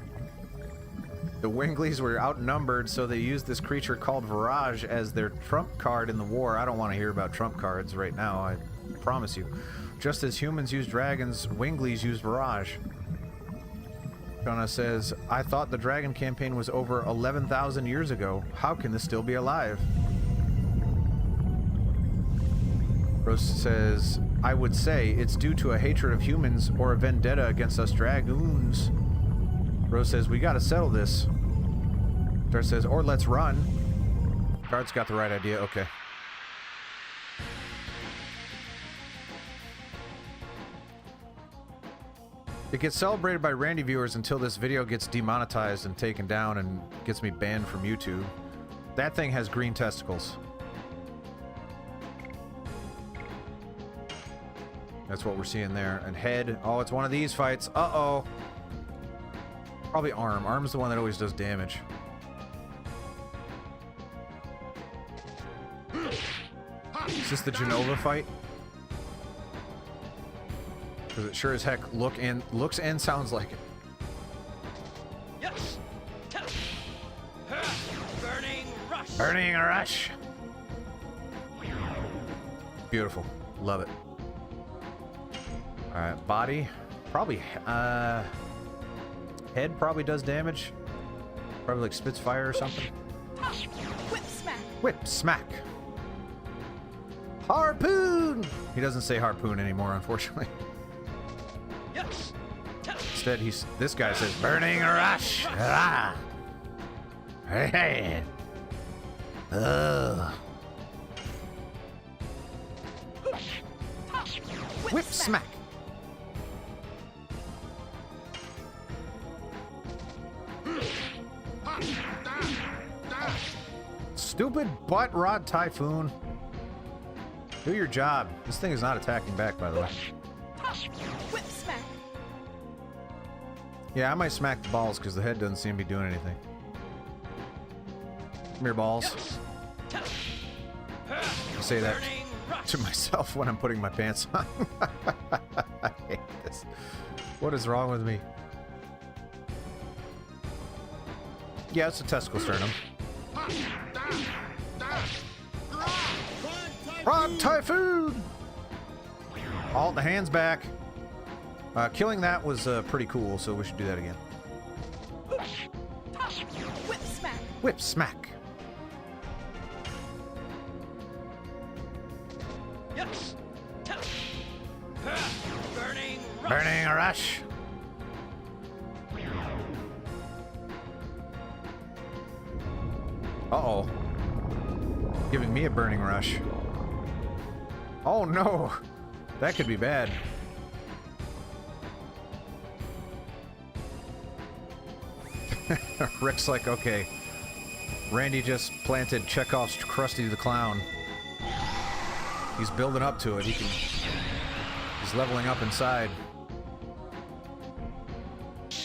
The Winglies were outnumbered, so they used this creature called Virage as their trump card in the war. I don't want to hear about trump cards right now, I promise you. Just as humans use dragons, Winglies use Virage. Shauna says, I thought the Dragon campaign was over 11,000 years ago. How can this still be alive? Rose says, I would say it's due to a hatred of humans or a vendetta against us Dragoons. Rose says, we gotta settle this. Dart says, or let's run. Dart's got the right idea, okay. It gets celebrated by Randy viewers until this video gets demonetized and taken down and gets me banned from YouTube. That thing has green testicles. That's what we're seeing there. And head. Oh, it's one of these fights. Uh-oh. Probably arm. Arm's the one that always does damage. Is this the Genova fight? Because it sure as heck looks and sounds like it. Yes. Burning rush. Burning rush. Beautiful. Love it. Alright, body. Probably, head probably does damage. Probably like spits fire or something. Whip smack. Whip smack. Harpoon! He doesn't say harpoon anymore, unfortunately. Yes. Instead, this guy says burning rush. Ah. Hey. Ugh. Whip smack. Stupid butt rod typhoon. Do your job. This thing is not attacking back, by the way. Whip smack. Yeah, I might smack the balls because the head doesn't seem to be doing anything. Come here, balls. I say that to myself when I'm putting my pants on. I hate this. What is wrong with me? Yeah, it's a testicle sternum. Rod Typhoon! All the hands back. Killing that was pretty cool, so we should do that again. Whip smack. Whip smack. Yes. Burning rush. Burning rush. Uh-oh. Giving me a burning rush. Oh no! That could be bad. Rick's like, okay. Randy just planted Chekhov's Krusty the Clown. He's building up to it. He's leveling up inside.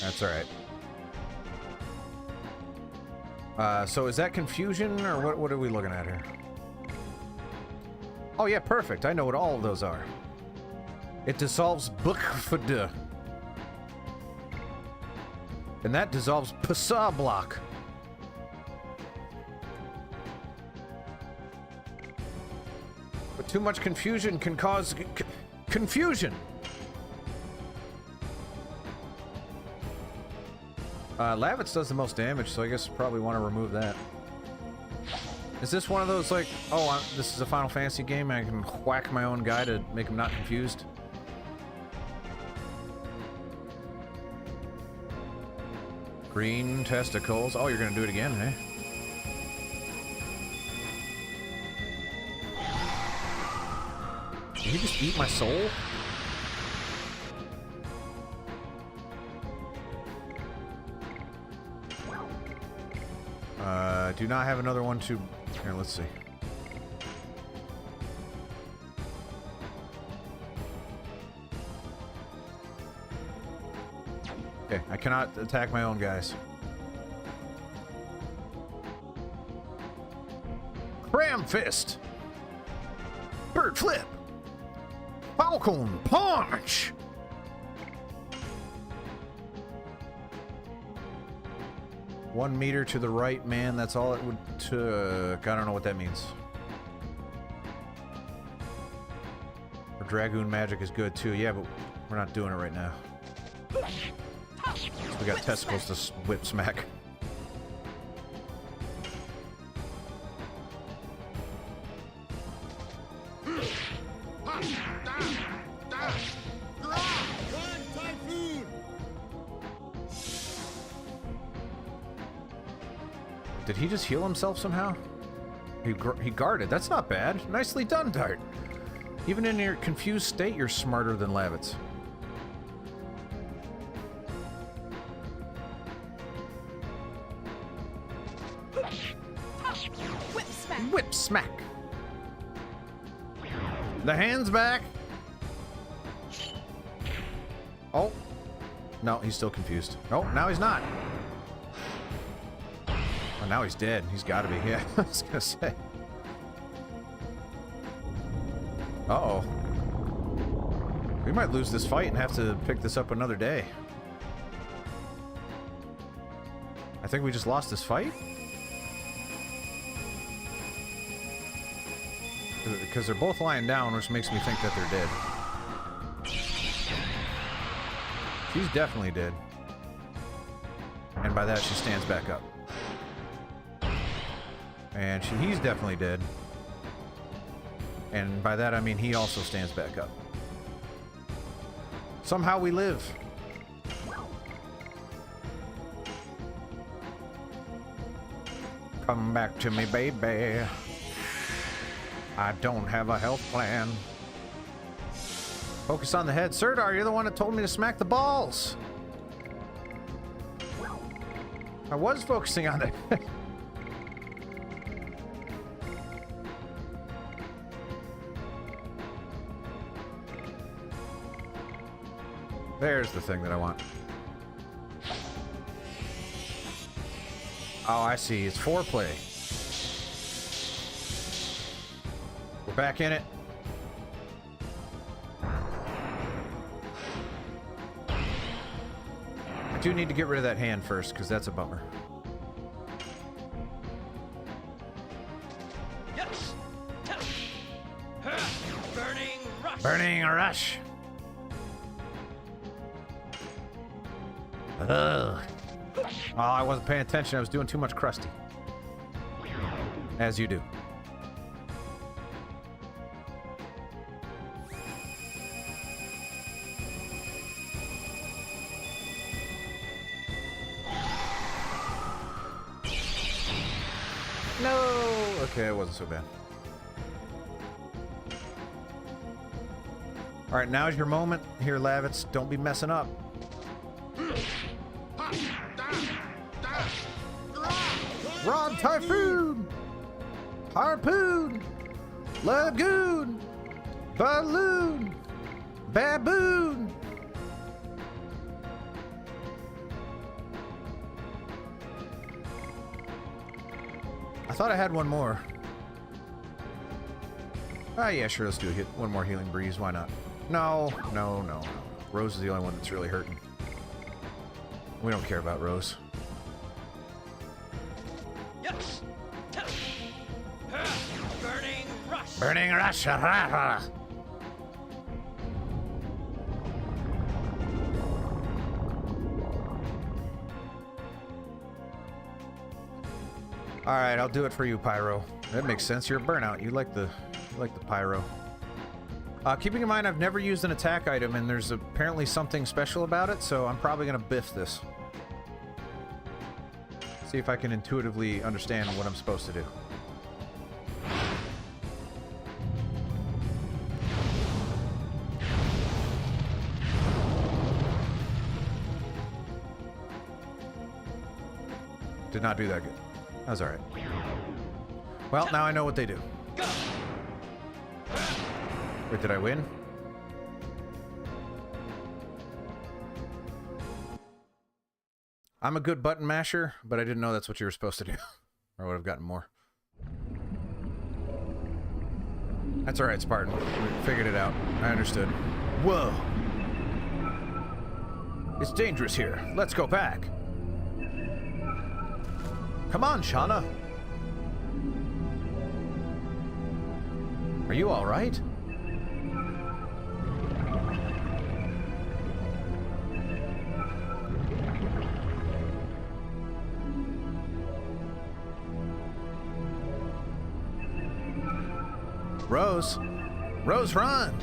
That's alright. So is that confusion, or what are we looking at here? Oh yeah, perfect. I know what all of those are. It dissolves Bukfd. And that dissolves Psa block. But too much confusion can cause confusion. Lavitz does the most damage, so I guess probably want to remove that. Is this one of those like, oh, this is a Final Fantasy game and I can whack my own guy to make him not confused? Green testicles. Oh, you're gonna do it again, eh? Did he just eat my soul? Do not have another one to... Here, let's see. Okay, I cannot attack my own guys. Cram Fist! Bird Flip! Falcon Punch! One meter to the right, man. That's all it would took. I don't know what that means. Or Dragoon magic is good too. Yeah, but we're not doing it right now. So we got testicles to whip smack. Did he just heal himself somehow? He guarded. That's not bad. Nicely done, Dart. Even in your confused state, you're smarter than Lavitz. Whip smack. Whip smack. The hands back. Oh. No, he's still confused. Oh, now he's not. Oh, now he's dead. He's got to be. Yeah, I was gonna say. Uh-oh. We might lose this fight and have to pick this up another day. I think we just lost this fight? Because they're both lying down, which makes me think that they're dead. She's definitely dead. And by that, she stands back up. And he's definitely dead. And by that, I mean he also stands back up. Somehow we live. Come back to me, baby. I don't have a health plan. Focus on the head. Sirdar, you're the one that told me to smack the balls. I was focusing on it. There's the thing that I want. Oh, I see. It's foreplay. We're back in it. I do need to get rid of that hand first, because that's a bummer. Yes. Burning rush. Burning rush. Ugh. Oh, I wasn't paying attention. I was doing too much crusty. As you do. No! Okay, it wasn't so bad. Alright, now's your moment here, Lavitz. Don't be messing up. Rod Typhoon! Harpoon! Lagoon! Balloon! Baboon! I thought I had one more. Ah, yeah, sure, let's do one more healing breeze. Why not? No, no, no, no. Rose is the only one that's really hurting. We don't care about Rose. Yes. Burning rush. Burning rush. All right, I'll do it for you, Pyro. That makes sense. You're a burnout. You like the pyro. Keeping in mind, I've never used an attack item, and there's apparently something special about it, so I'm probably gonna biff this. See if I can intuitively understand what I'm supposed to do. Did not do that good. That was alright. Well, now I know what they do. Wait, did I win? I'm a good button masher, but I didn't know that's what you were supposed to do. Or I would have gotten more. That's alright, Spartan. We figured it out. I understood. Whoa! It's dangerous here. Let's go back. Come on, Shauna. Are you alright? Rose. Rose, run!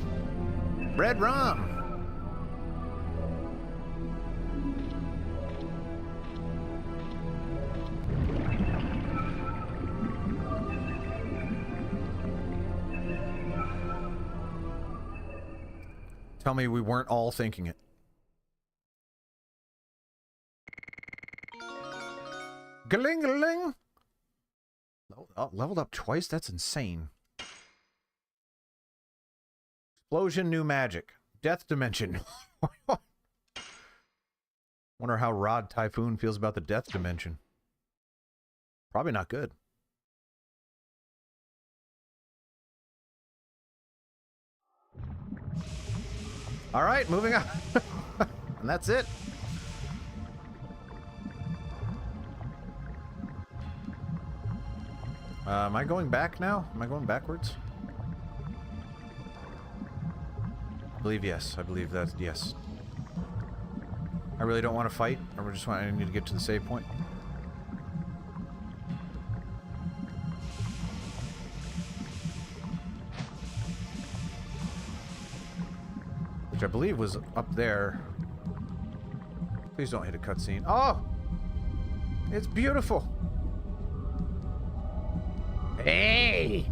Red rum! Tell me we weren't all thinking it. Galing-galing! Leveled up twice? That's insane. Explosion, new magic. Death dimension. Wonder how Rod Typhoon feels about the death dimension. Probably not good. Alright, moving on. And that's it. Am I going back now? Am I going backwards? I believe yes. I believe that yes. I really don't want to fight, or I need to get to the save point. Which I believe was up there. Please don't hit a cutscene. Oh! It's beautiful! Hey!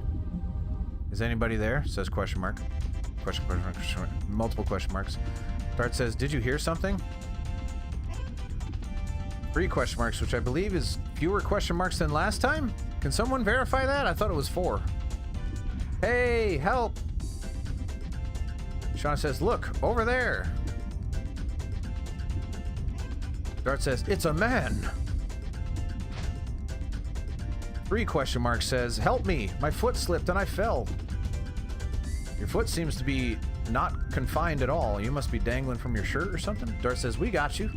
Is anybody there? Says question mark. question mark, multiple question marks. Dart says, did you hear something? 3 question marks, which I believe is fewer question marks than last time. Can someone verify that? I thought it was 4. Hey, help! Shauna says, look, over there. Dart says, it's a man. 3 question marks says, help me, my foot slipped and I fell. Your foot seems to be not confined at all. You must be dangling from your shirt or something. Dart says, we got you.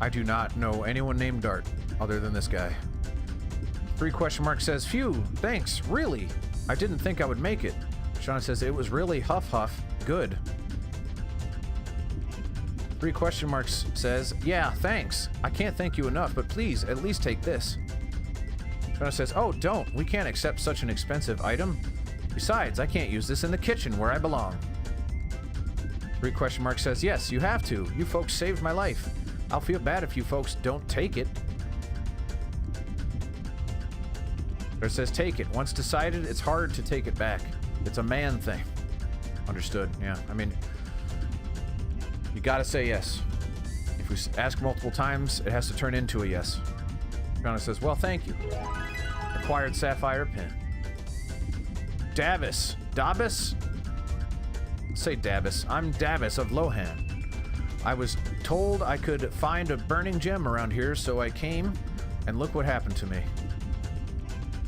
I do not know anyone named Dart other than this guy. 3 question marks says, phew, thanks, really. I didn't think I would make it. Shauna says, it was really huff. Good. 3 question marks says, yeah, thanks. I can't thank you enough, but please, at least take this. Shauna says, oh, don't. We can't accept such an expensive item. Besides, I can't use this in the kitchen where I belong. 3 question marks says, yes, you have to. You folks saved my life. I'll feel bad if you folks don't take it. It says take it. Once decided, it's hard to take it back. It's a man thing. Understood. Yeah. I mean, you gotta say yes. If we ask multiple times, it has to turn into a yes. Shauna says, well, thank you. Acquired sapphire pin. Davis. Dabis? Say Davis. I'm Davis of Lohan. I was told I could find a burning gem around here, so I came, and look what happened to me.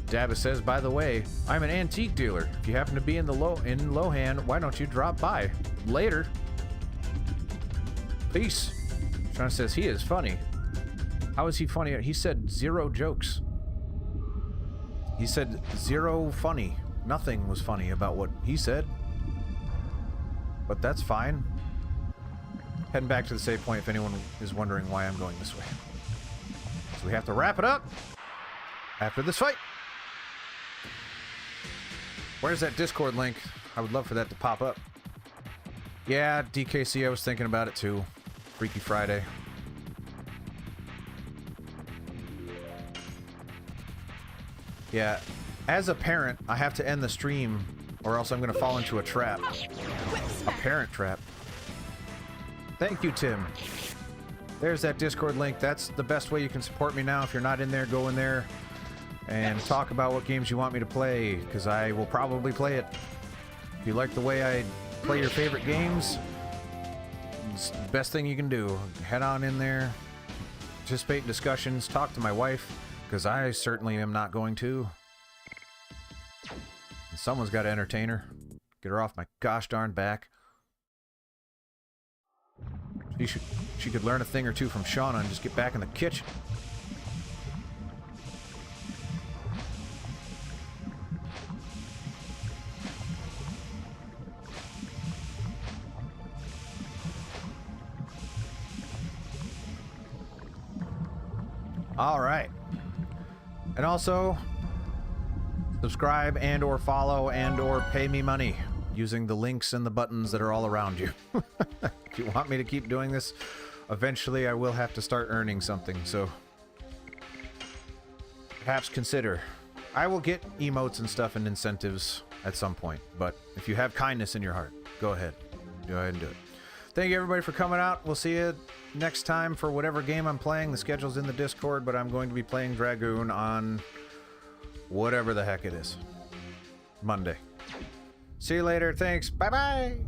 Davis says, by the way, I'm an antique dealer. If you happen to be in Lohan, why don't you drop by? Later. Peace. Shauna says, he is funny. How is he funny? He said 0 jokes. He said 0 funny. Nothing was funny about what he said. But that's fine. Heading back to the save point if anyone is wondering why I'm going this way. So we have to wrap it up after this fight. Where's that Discord link? I would love for that to pop up. Yeah, DKC, I was thinking about it too. Freaky Friday. Yeah, as a parent, I have to end the stream or else I'm going to fall into a trap. A parent trap. Thank you, Tim. There's that Discord link. That's the best way you can support me now. If you're not in there, go in there and talk about what games you want me to play, because I will probably play it. If you like the way I play your favorite games, it's the best thing you can do. Head on in there, participate in discussions, talk to my wife, because I certainly am not going to. And someone's got to entertain her. Get her off my gosh darn back. She could learn a thing or two from Shauna and just get back in the kitchen. All right. And also, subscribe and or follow and or pay me money using the links and the buttons that are all around you. If you want me to keep doing this, eventually I will have to start earning something, so perhaps consider. I will get emotes and stuff and incentives at some point, but if you have kindness in your heart, go ahead. Go ahead and do it. Thank you everybody for coming out. We'll see you next time for whatever game I'm playing. The schedule's in the Discord, but I'm going to be playing Dragoon on whatever the heck it is. Monday. See you later. Thanks. Bye-bye.